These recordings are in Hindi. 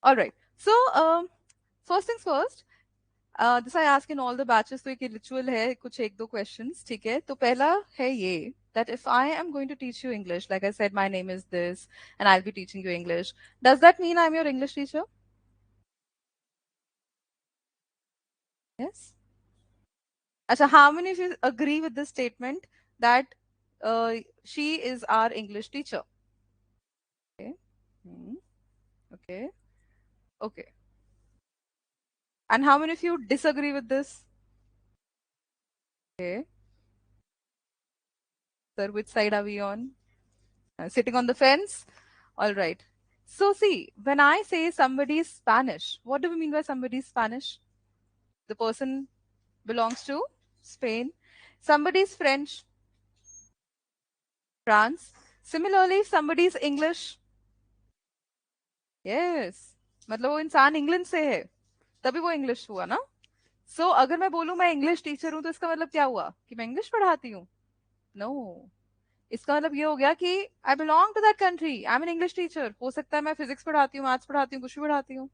All right. So, first things first, this I ask in all the batches, तो एक रिचुअल है, कुछ एक दो क्वेश्चंस, ठीक है? तो पहला है ये, that if I am going to teach you English, like I said, my name is this, and I'll be teaching you English. Does that mean I'm your English teacher? Yes. Acha, how many of you agree with this statement that she is our English teacher? Okay. Okay. Okay. And how many of you disagree with this? Okay. Sir, which side are we on? Sitting on the fence? All right. So, see, when I say somebody is Spanish, what do we mean by somebody is Spanish? The person belongs to Spain. Somebody is French, France. Similarly, if somebody is English, yes, मतलब वो इंसान इंग्लैंड से है, तभी वो इंग्लिश हुआ ना. So, अगर मैं बोलूं मैं इंग्लिश टीचर हूं, तो इसका मतलब क्या हुआ कि मैं इंग्लिश पढ़ाती हूँ? No. इसका मतलब ये हो गया कि I belong to that country, I am an English teacher. हो सकता है मैं फिजिक्स पढ़ाती हूँ, मैथ्स पढ़ाती हूँ, कुछ भी पढ़ाती हूँ.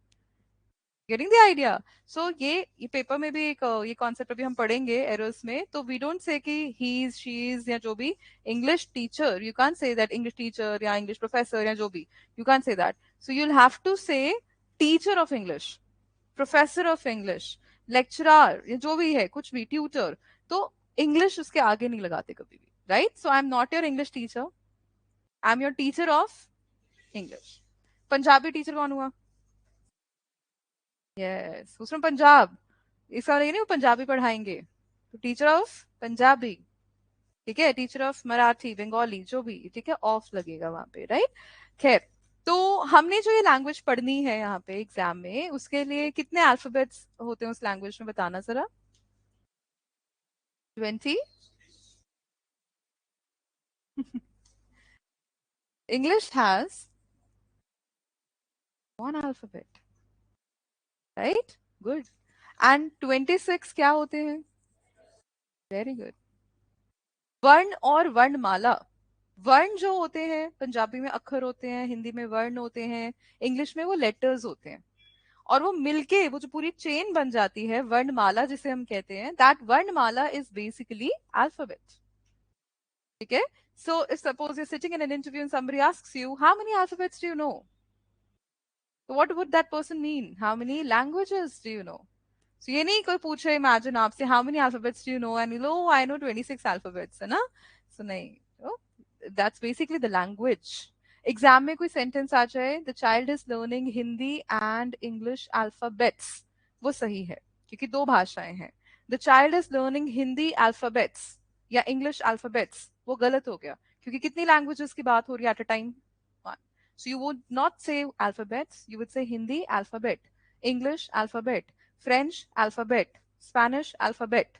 Getting the idea? सो ये पेपर में भी एक ये कॉन्सेप्ट अभी हम पढ़ेंगे एरर्स में. तो वी डोंट से कि ही इज, शी इज, या जो भी. English teacher, you can say that English teacher या इंग्लिश प्रोफेसर या जो भी, you can say that. So you will have to say teacher of English, professor of English, lecturer, या जो भी है, कुछ भी, ट्यूटर. तो इंग्लिश उसके आगे नहीं लगाते कभी भी, right? So I am not your English teacher, I am your teacher of English. Punjabi teacher कौन हुआ? यस, उसमें पंजाब. इसका ये नहीं वो पंजाबी पढ़ाएंगे, तो टीचर ऑफ पंजाबी, ठीक है? टीचर ऑफ मराठी, बंगाली, जो भी, ठीक है, ऑफ लगेगा वहां पे, राइट? खैर, तो हमने जो ये लैंग्वेज पढ़नी है यहाँ पे एग्जाम में, उसके लिए कितने अल्फाबेट्स होते हैं उस लैंग्वेज में, बताना जरा. 20. English has one alphabet, right? Good. And 26 क्या होते हैं? Very good. वर्ण और वर्णमाला. वर्ण जो होते हैं, पंजाबी में अक्षर होते हैं, हिंदी में वर्ण होते हैं, इंग्लिश में वो लेटर्स होते हैं. और वो मिलके वो जो पूरी चेन बन जाती है वर्णमाला जिसे हम कहते हैं, दैट वर्णमाला इज बेसिकली अल्फाबेट. ठीक है? So if suppose you sitting in an interview and somebody asks you how many alphabets do you know, so what would that person mean? How many languages do you know? So ये नहीं कोई पूछे इमेजिन आपसे how many alphabets do you know and you know, I know 26 alphabets, है ना? So नहीं, oh, that's basically the language. Exam में कोई सेंटेंस आ जाए, the child is learning Hindi and English alphabets, वो सही है क्योंकि दो भाषाएं हैं. The child is learning Hindi alphabets या इंग्लिश अल्फाबेट्स, वो गलत हो गया क्योंकि कितनी लैंग्वेजेस की बात हो रही है at a time? One. So you would not say alphabets, you would say Hindi alphabet, English alphabet, French alphabet, Spanish alphabet.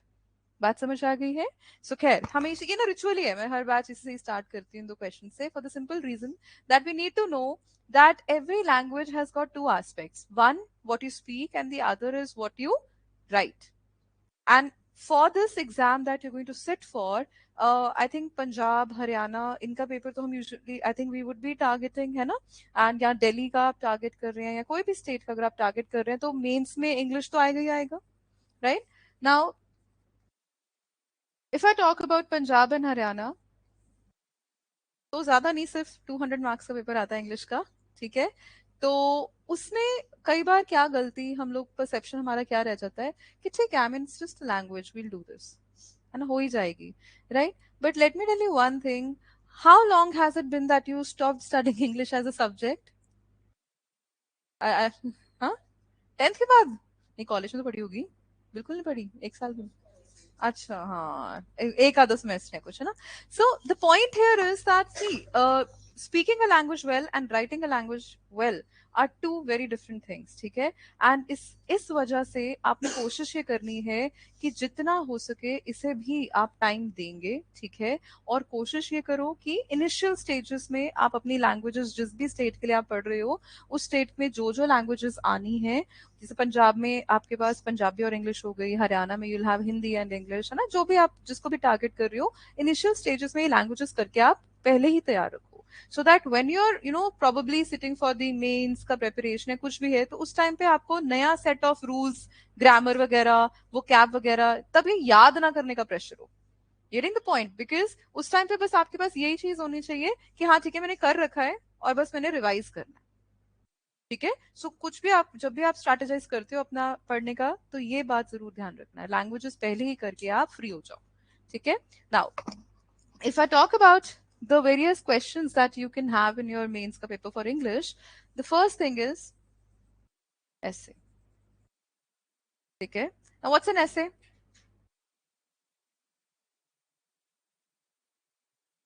बात समझ आ गई है? सो खैर, हमें ये ना रिचुअल ही है, मैं हर बात इससे स्टार्ट करती हूँ दो क्वेश्चन से, for the simple reason that we need to know that every language has got two aspects. One, what you speak, and the other is what you write. And for this exam that you're going to sit for, I think Punjab, Haryana, इनका पेपर तो हम usually, I think we would be targeting, है ना? And या दिल्ली का आप टारगेट कर रहे हैं या कोई भी स्टेट का अगर आप टारगेट कर रहे हैं, तो मेंस में इंग्लिश तो आएगा ही आएगा, right? Now if I talk about Punjab and Haryana, तो ज्यादा नहीं, सिर्फ 200 मार्क्स का पेपर आता है इंग्लिश का, ठीक है? तो उसमें कई बार क्या गलती हम लोग, परसेप्शन हमारा क्या रह जाता है कि ठीक है, I mean it's just language, we'll do this, है ना, हो ही जाएगी, right? But let me tell you one thing, how long has it been that you stop studying English as a subject? हाँ, 10th के बाद? नहीं, कॉलेज में तो पढ़ी होगी. बिल्कुल नहीं पढ़ी, एक साल में? अच्छा, हाँ, एक आधा सेमेस्टर है कुछ, है ना? So the point here is that see, speaking a language well and writing a language well are two very different things, ठीक है? एंड इस वजह से आपने कोशिश ये करनी है कि जितना हो सके इसे भी आप टाइम देंगे, ठीक है? और कोशिश ये करो कि इनिशियल स्टेजेस में आप अपनी लैंग्वेजेस, जिस भी स्टेट के लिए आप पढ़ रहे हो, उस स्टेट में जो जो लैंग्वेजेस आनी है, जैसे पंजाब में आपके पास पंजाबी और इंग्लिश हो गई, हरियाणा में you'll have Hindi and English, है ना? जो भी आप जिसको भी टारगेट कर रहे हो, इनिशियल स्टेजेस में ये लैंग्वेजेस करके आप पहले ही तैयार रखो. So that when you are probably sitting for the mains का प्रिपरेशन है, कुछ भी है, तो उस टाइम पे आपको नया सेट ऑफ रूल्स, ग्रामर वगैरह, वो कैप वगैरह तभी याद ना करने का प्रेशर हो। Getting the point? बिकॉज उस टाइम पे बस आपके पास यही चीज होनी चाहिए कि हाँ ठीक है मैंने कर रखा है और बस मैंने रिवाइज करना है। ठीक है, सो कुछ भी आप जब भी आप स्ट्रेटेजाइज करते हो अपना पढ़ने का, तो ये बात जरूर ध्यान रखना है, लैंग्वेजेस पहले ही करके आप फ्री हो जाओ। ठीक है, now if I talk about the various questions that you can have in your mains ka paper for English, the first thing is essay. Okay, now what's an essay?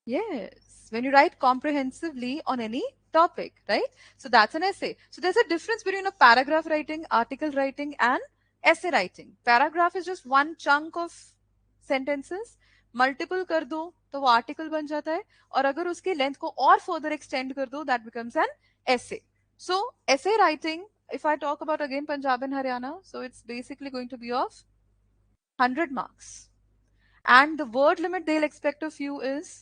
Yes, when you write comprehensively on any topic, right? So that's an essay. So there's a difference between a paragraph writing, article writing, and essay writing. Paragraph is just one chunk of sentences. Multiple कर दो तो वो आर्टिकल बन जाता है, और अगर उसकी लेंथ को और फर्दर एक्सटेंड कर दो, that becomes N essay. So essay writing, if I talk about again Punjab and Haryana, so it's basically going to be of 100 marks, and the word limit they'll expect of you is,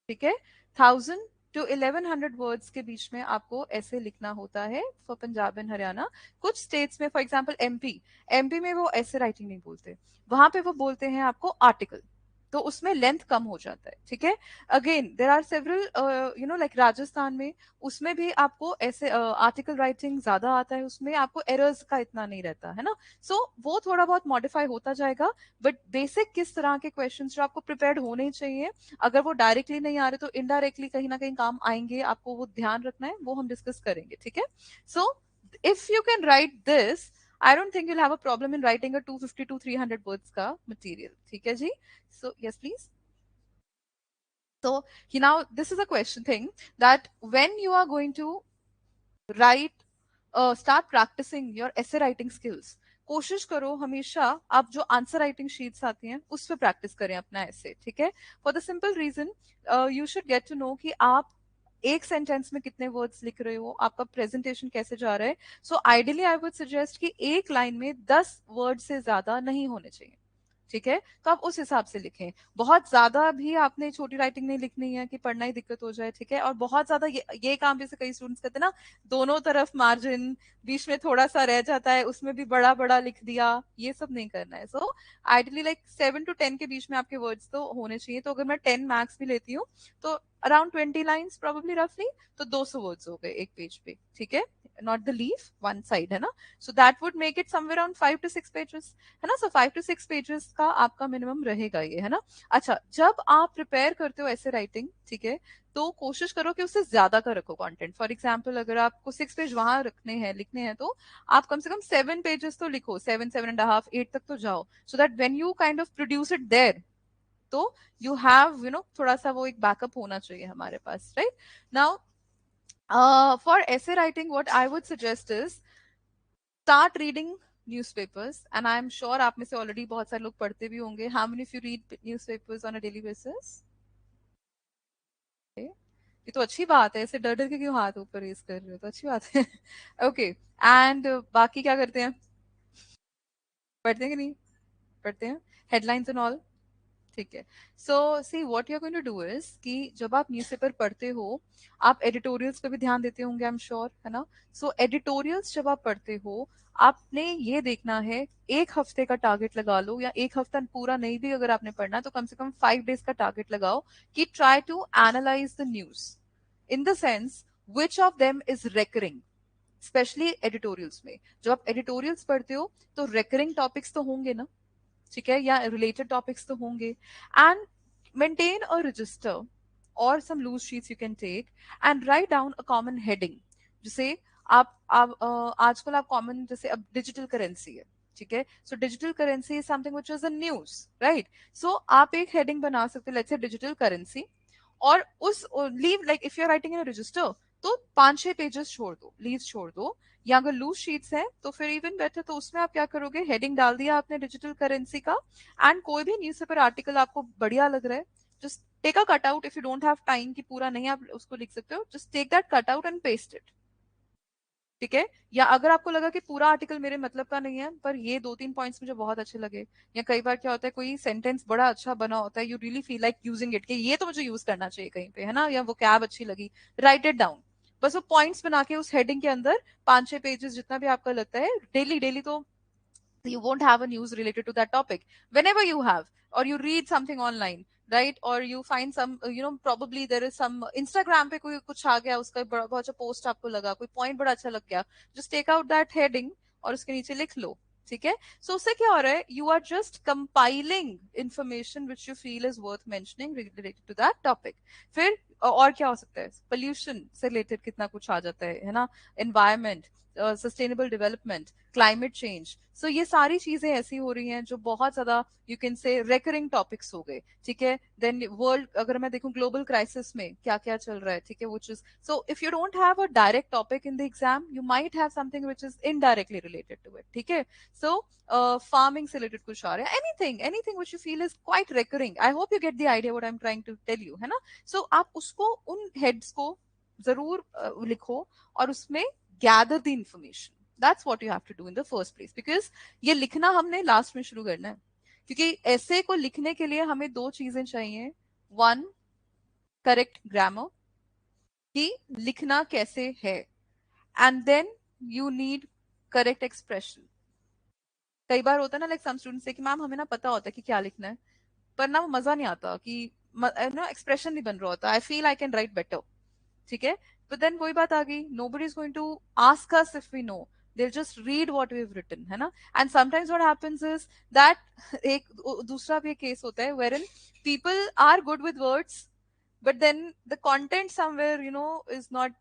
ठीक है, 1000 to 1100 वर्ड्स के बीच में आपको ऐसे लिखना होता है फॉर पंजाब एंड हरियाणा। कुछ स्टेट्स में, फॉर एग्जांपल एमपी, एमपी में वो ऐसे राइटिंग नहीं बोलते, वहां पे वो बोलते हैं आपको आर्टिकल, तो उसमें लेंथ कम हो जाता है। ठीक है, again there are several like Rajasthan में, उसमें भी आपको ऐसे आर्टिकल राइटिंग ज्यादा आता है, उसमें आपको एरर्स का इतना नहीं रहता है ना। सो वो थोड़ा बहुत मॉडिफाई होता जाएगा, बट बेसिक किस तरह के क्वेश्चन जो आपको प्रिपेयर्ड होने चाहिए, अगर वो डायरेक्टली नहीं आ रहे तो इनडायरेक्टली कहीं ना कहीं काम आएंगे, आपको वो ध्यान रखना है, वो हम डिस्कस करेंगे। ठीक है, so if you can write this, I don't think you'll have a problem in writing a 250 to 300 words का मटेरियल। ठीक है जी, so yes please. So now this is a question thing, that when you are going to write, start practicing your essay writing skills, कोशिश करो हमेशा आप जो आंसर राइटिंग शीट्स आती हैं उस पर प्रैक्टिस करें अपना ऐसे। ठीक है, for the simple reason, you should get to know कि आप एक सेंटेंस में कितने वर्ड्स लिख रहे हो, आपका प्रेजेंटेशन कैसे जा रहा है। So ideally I would suggest कि एक लाइन में 10 वर्ड से ज्यादा नहीं होने चाहिए। ठीक है, तो आप उस हिसाब से लिखें। बहुत ज्यादा भी आपने छोटी राइटिंग नहीं लिखनी है कि पढ़ना ही दिक्कत हो जाए। ठीक है, और बहुत ज्यादा ये काम जैसे कई स्टूडेंट्स करते हैं ना, दोनों तरफ मार्जिन, बीच में थोड़ा सा रह जाता है, उसमें भी बड़ा बड़ा लिख दिया, ये सब नहीं करना है। सो आइडियली लाइक 7 to 10 के बीच में आपके वर्ड्स तो होने चाहिए। तो अगर मैं 10 मैक्स भी लेती हूँ तो अराउंड 20 लाइन्स प्रोबेबली रफली, तो 200 वर्ड्स हो गए एक पेज पे। ठीक है, not the leaf, one side है ना, so that would make it somewhere around 5 to 6 pages, है ना। सो 5 to 6 पेजेस का आपका मिनिमम रहेगा ये, है ना। अच्छा, जब आप प्रिपेयर करते हो ऐसे राइटिंग, ठीक है, तो कोशिश करो कि उससे ज्यादा का रखो कंटेंट। फॉर एग्जाम्पल अगर आपको 6 पेज वहां रखने हैं, लिखने हैं, तो आप कम से कम 7 पेजेस तो लिखो, 7, 7.5, 8 तक तो जाओ, so that when you kind of produce it there, तो यू हैव थोड़ा सा वो एक बैकअप होना चाहिए हमारे पास, राइट। नाउ फॉर ऐसे writing what I would suggest is, start reading newspapers, and I am sure आप में से already बहुत सारे लोग पढ़ते भी होंगे। How many of you read newspapers on a daily basis? Okay. ये तो अच्छी बात है, ऐसे डर डर के क्यों हाथ ऊपर रेस कर रहे हो, तो अच्छी बात है। ओके, एंड बाकी क्या करते हैं, पढ़ते हैं कि नहीं पढ़ते हैं, हेडलाइंस एंड ऑल। ठीक है, so see what you are going to do is कि जब आप न्यूज़पेपर पढ़ते हो, आप एडिटोरियल्स पे भी ध्यान देते होंगे, आई एम श्योर, है ना। सो एडिटोरियल्स जब आप पढ़ते हो, आपने ये देखना है, एक हफ्ते का टारगेट लगा लो, या एक हफ्ता पूरा नहीं भी अगर आपने पढ़ना तो कम से कम 5 डेज का टारगेट लगाओ, कि try to analyse the news in the sense which of them is recurring, specially editorials में। जब आप एडिटोरियल्स पढ़ते हो तो रेकरिंग टॉपिक्स तो होंगे ना, ठीक है, या रिलेटेड टॉपिक्स तो होंगे, एंड मेंटेन अ रजिस्टर और some loose sheets you can take and write down a common heading. जैसे आजकल आप कॉमन, जैसे अब डिजिटल करेंसी है, ठीक है, so digital currency is something which is a news, right. So आप एक हेडिंग बना सकते हो, लेट्स से डिजिटल करेंसी, और उस leave, like if you are writing in a register, तो 5-6 पेजेस छोड़ दो, लीव छोड़ दो, या अगर लूज शीट्स है तो फिर इवन बेटर, तो उसमें आप क्या करोगे, हेडिंग डाल दिया आपने डिजिटल करेंसी का, एंड कोई भी न्यूज़पेपर आर्टिकल आपको बढ़िया लग रहा है, just take a cut out, if you don't have time कि पूरा नहीं आप उसको लिख सकते हो, just take that cut out and paste it. ठीक है, या अगर आपको लगा कि पूरा आर्टिकल मेरे मतलब का नहीं है पर ये 2-3 पॉइंट्स मुझे बहुत अच्छे लगे, या कई बार क्या होता है कोई सेंटेंस बड़ा अच्छा बना होता है, you really feel like using it, कि ये तो मुझे यूज करना चाहिए कहीं पे, है ना, या वो कैब अच्छी लगी, राइट इट डाउन। बस वो पॉइंट्स बना के उस हेडिंग के अंदर 5-6 पेजेस जितना भी आपका लगता है, डेली डेली तो you won't have a news related to that topic. Whenever you have, or you read something online, right, or you find some probably there is some Instagram पे कोई कुछ आ गया, उसका बड़ा बहुत अच्छा पोस्ट आपको लगा, कोई पॉइंट बड़ा अच्छा लग गया, just take out that heading और उसके नीचे लिख लो, ठीक है। सो उससे क्या हो रहा है, you are just compiling information which you feel is worth mentioning related to that topic. फिर और क्या हो सकता है, पोल्यूशन से रिलेटेड कितना कुछ आ जाता है ना, environment, sustainable development, climate change. So ये सारी चीजें ऐसी हो रही हैं जो बहुत ज्यादा यू कैन से रेकरिंग टॉपिक्स हो गए, ठीक है। देन वर्ल्ड, अगर मैं देखूं ग्लोबल क्राइसिस में क्या क्या चल रहा है, ठीक है, which is, so if you don't have a direct topic in the exam, you might have something which is indirectly related to it, ठीक है। सो फार्मिंग से रिलेटेड कुछ आ रहा है, anything anything which you feel is quite recurring, I hope you get the idea what I am trying to tell you, है ना। सो आप उसको उन हेड्स को जरूर लिखो और उसमें gather the information. That's what you have to do in the first place, because ये लिखना हमने लास्ट में शुरू करना है, क्योंकि ऐसे को लिखने के लिए हमें दो चीजें चाहिए, वन, करेक्ट ग्रामर, कि लिखना कैसे है, and then you need correct expression. कई बार होता है ना, लाइक सम स्टूडेंट्स से कि मैम हमें ना पता होता है कि क्या लिखना है, पर ना वो मजा नहीं आता कि ना एक्सप्रेशन नहीं बन रहा होता, I feel I can write better, ठीक है। but then वही बात आ गई, nobody is going to ask us if we know, they'll just read what we've written, है ना। and sometimes what happens is that एक दूसरा भी केस होता है wherein people are good with words, but then the content somewhere is not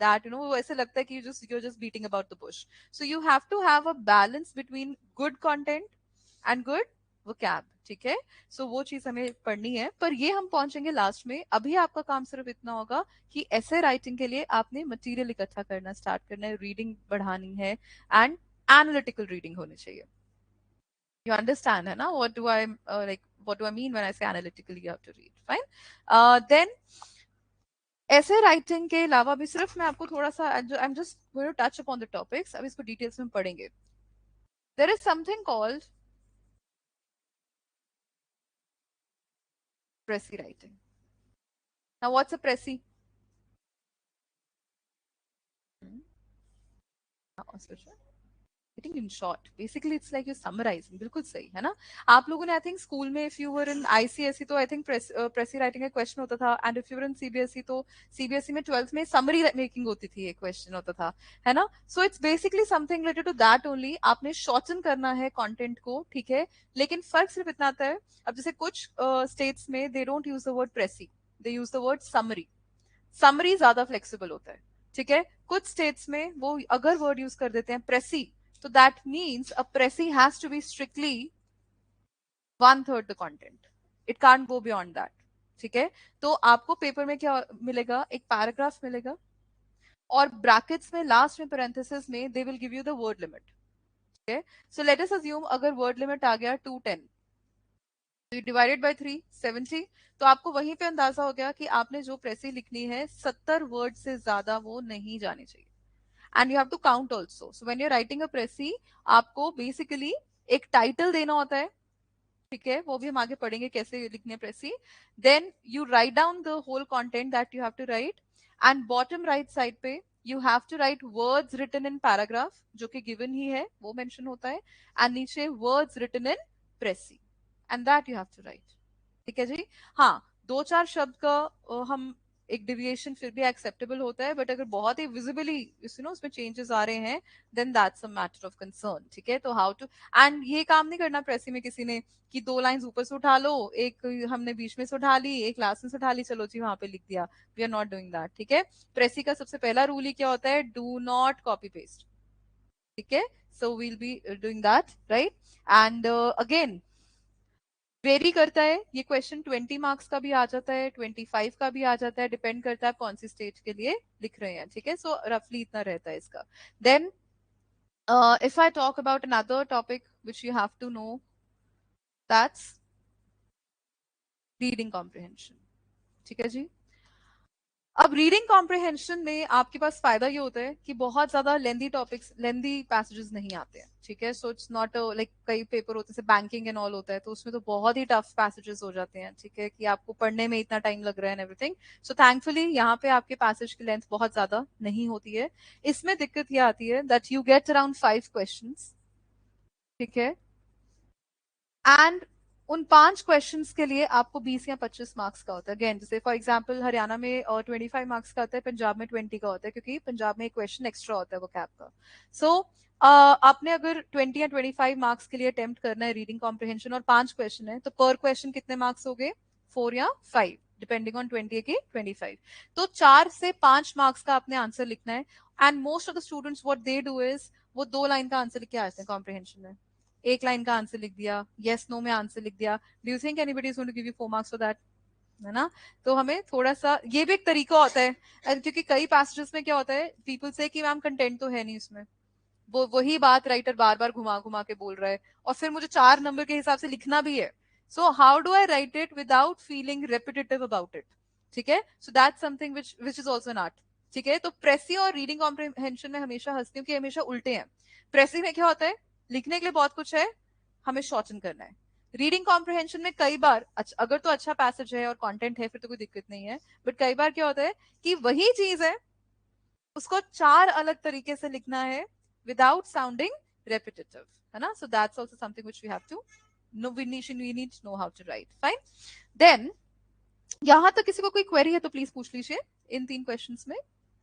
that, वो ऐसे लगता है कि you're just beating about the bush. So you have to have a balance between good content and good vocab, ठीक है। सो वो चीज हमें पढ़नी है, पर ये हम पहुंचेंगे लास्ट में। अभी आपका काम सिर्फ इतना होगा कि ऐसे राइटिंग के लिए आपने मटेरियल इकट्ठा करना स्टार्ट करना है, रीडिंग बढ़ानी है, एंड एनालिटिकल रीडिंग होनी चाहिए। यू अंडरस्टैंड, है ना, what do I mean when I say analytically you have to read, fine. Then ऐसे राइटिंग के अलावा भी सिर्फ मैं आपको थोड़ा सा, I am just going to touch upon the topics, अब इसको डिटेल्स में पढ़ेंगे। There is something called precis writing. Now what's a precis? Writing in short, basically it's like you're summarizing, बिल्कुल सही है ना। आप लोगों ने आई थिंक स्कूल में, if you were in ICSE तो आई थिंक प्रेसी राइटिंग का क्वेश्चन होता था, and if you were in CBSE तो सीबीएसई में 12th में समरी मेकिंग होती थी, एक क्वेश्चन होता था, है ना। So it's basically something related to that only, आपने शॉर्टन करना है कंटेंट को, ठीक है। लेकिन फर्क सिर्फ इतना आता है, अब जैसे कुछ स्टेट्स में they don't use the word precis, they use the word summary, summary ज्यादा फ्लेक्सिबल होता है, ठीक है। कुछ स्टेट्स में वो अगर वर्ड यूज कर देते हैं प्रेसी, तो that means a precis has to be strictly 1/3 the content, it can't go beyond that, ठीक है। तो आपको पेपर में क्या मिलेगा, एक पैराग्राफ मिलेगा, और ब्रैकेट्स में लास्ट में पैरेंथेसिस में they will give you the word limit, ठीक है। सो लेट अस अज्यूम अगर वर्ड लिमिट आ गया 210, तो डिवाइडेड बाय 3, 70, तो आपको वहीं पे अंदाजा हो गया कि आपने जो प्रेसी लिखनी है 70 वर्ड से ज्यादा वो नहीं जानी चाहिए, and you have to count also. So when you writing a precis, आपको बेसिकली एक टाइटल देना होता है, ठीक है, वो भी हम आगे पढ़ेंगे कैसे लिखने हैं precis. Then you write down the whole content that you have to write, and bottom right side पे you have to write words written in paragraph, जो कि गिवन ही है वो मेंशन होता है, एंड नीचे words written in precis, and that you have to write, ठीक है जी। हाँ, 2-4 शब्द का हम एक डिविएशन फिर भी एक्सेप्टेबल होता है, बट अगर बहुत ही विजिबली उसमें चेंजेस आ रहे हैं, then that's a matter of concern, ठीक है। तो हाउ टू, एंड ये काम नहीं करना प्रेसी में किसी ने कि 2 लाइंस ऊपर से उठा लो, एक हमने बीच में से उठा ली, एक लास्ट में से उठा ली, चलो जी वहां पे लिख दिया, we are not doing that, ठीक है। प्रेसी का सबसे पहला रूल ही क्या होता है, डू नॉट कॉपी पेस्ट, ठीक है। So we'll be doing that, right. And again very करता है, ये क्वेश्चन 20 मार्क्स का भी आ जाता है, 25 का भी आ जाता है, डिपेंड करता है आप कौन सी स्टेज के लिए लिख रहे हैं, ठीक है। सो रफली इतना रहता है इसका। Then if I talk about another topic which you have to know, that's reading comprehension, ठीक है जी। अब रीडिंग कॉम्प्रिहेंशन में आपके पास फायदा ये होता है कि बहुत ज्यादा लेंदी टॉपिक्स, लेंदी पैसेजेस नहीं आते हैं, ठीक है। सो इट्स नॉट लाइक कई पेपर होते हैं बैंकिंग एंड ऑल होता है, तो उसमें तो बहुत ही टफ पैसेजेस हो जाते हैं, ठीक है, कि आपको पढ़ने में इतना टाइम लग रहा है एंड एवरीथिंग। सो थैंकफुली यहाँ पे आपके पैसेज की लेंथ बहुत ज्यादा नहीं होती है। इसमें दिक्कत ये आती है that you get around 5 questions, ठीक है, एंड उन 5 क्वेश्चंस के लिए आपको 20 या 25 मार्क्स का होता है। अगेन जैसे फॉर एग्जांपल हरियाणा में 25 मार्क्स का होता है, पंजाब में 20 का होता है, क्योंकि पंजाब में एक क्वेश्चन एक्स्ट्रा होता है वो कैप का। सो आपने अगर 20 या 25 मार्क्स के लिए अटेम्प्ट करना है रीडिंग कॉम्प्रिहेंशन और 5 क्वेश्चन है, तो पर क्वेश्चन कितने मार्क्स हो गए? 4 या 5, डिपेंडिंग ऑन 20 की 25। तो 4 से 5 मार्क्स का आपने आंसर लिखना है। And most of the students what they do is वो 2 लाइन का आंसर लिख के आते हैं कॉम्प्रिहेंशन में, 1 लाइन का आंसर लिख दिया, यस नो में आंसर लिख दिया। Do you think anybody is going to give you 4 marks for that? है ना? तो हमें थोड़ा सा ये भी एक तरीका होता है, क्योंकि कई पैसेजेस में क्या होता है, पीपल से कि मैम कंटेंट तो है नहीं उसमें, वो वही बात राइटर बार बार घुमा घुमा के बोल रहा है, और फिर मुझे 4 नंबर के हिसाब से लिखना भी है। So how do I write it without feeling repetitive about it? ठीक है, so that something which is also an art. ठीक है, तो प्रेसी और रीडिंग कॉम्प्रिहेंशन में हमेशा हंसती हूँ कि हमेशा उल्टे हैं। प्रेसी में क्या होता है, लिखने के लिए बहुत कुछ है, हमें शॉर्टन करना है। रीडिंग कॉम्प्रिहेंशन में कई बार अगर तो अच्छा पैसेज है और कंटेंट है फिर तो कोई दिक्कत नहीं है, बट कई बार क्या होता है कि वही चीज है, उसको 4 अलग तरीके से लिखना है विदाउट साउंडिंग रेपिटेटिव, है ना? So that's also something which we have to know, we need to know how to write. Fine, then यहां तक किसी को कोई क्वेरी है तो प्लीज पूछ लीजिए इन 3 क्वेश्चंस में।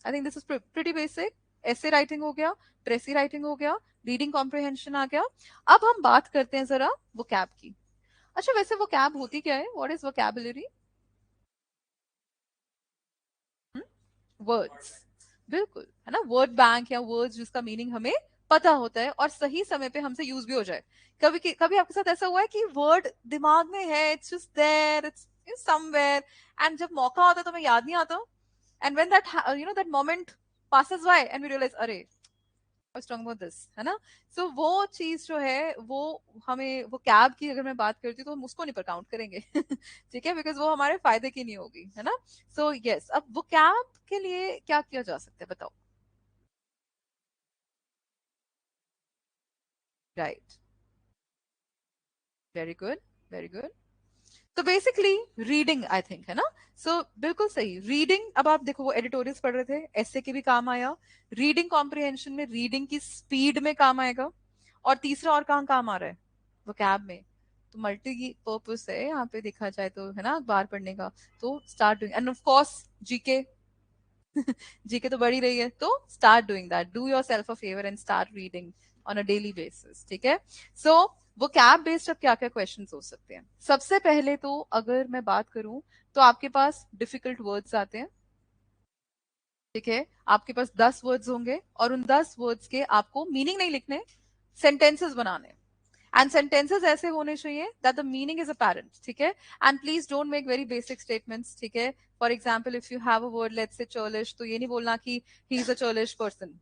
I think this is pretty basic. ऐसे राइटिंग हो गया, ट्रेसी राइटिंग हो गया, रीडिंग कॉम्प्रिहेंशन आ गया। अब हम बात करते हैं जरा वो कैब की। अच्छा, वैसे वो कैब होती क्या है? What is vocabulary? वर्ड्स, बिल्कुल, है ना, वर्ड बैंक या वर्ड्स जिसका मीनिंग हमें पता होता है और सही समय पे हमसे यूज भी हो जाए। कभी आपके साथ ऐसा हुआ है कि वर्ड दिमाग में है, it's just there, it's somewhere, and जब मौका होता है तो हमें याद नहीं आता, and when that that moment passes by and we realize अरे I was talking about this, है ना? सो वो चीज जो है वो हमें, वो कैब की अगर मैं बात करती हूँ तो हम उसको नहीं पर काउंट करेंगे ठीक है, बिकॉज वो हमारे फायदे की नहीं होगी, है ना? सो यस, अब वो कैब के लिए क्या किया जा सकता है बताओ? Right, very good, very good. तो बेसिकली रीडिंग आई थिंक, है ना? सो बिल्कुल सही, रीडिंग। अब आप देखो वो एडिटोरियल्स पढ़ रहे थे, ऐसे के भी काम आया, रीडिंग कॉम्प्रिहेंशन में रीडिंग की स्पीड में काम आएगा, और तीसरा और कहाँ काम आ रहा है? वो कैब में। तो मल्टी पर्पस है यहाँ पे देखा जाए तो, है ना, अखबार पढ़ने का। तो start doing, end of course GK GK तो बढ़ ही रही है, तो start doing that, do your self a favour and start reading on a daily basis, ठीक है? सो वो कैब बेस्ड अब क्या क्या क्वेश्चन हो सकते हैं? सबसे पहले तो अगर मैं बात करूं तो आपके पास डिफिकल्ट वर्ड्स आते हैं, ठीक है, आपके पास 10 वर्ड्स होंगे और उन 10 वर्ड्स के आपको मीनिंग नहीं लिखने, सेंटेंसेस बनाने। एंड सेंटेंसेस ऐसे होने चाहिए that the meaning is apparent, ठीक है? And please don't make very basic statements, ठीक है? For example if you have a word let's say चर्लिश, तो ये नहीं बोलना कि he is a चर्लिश person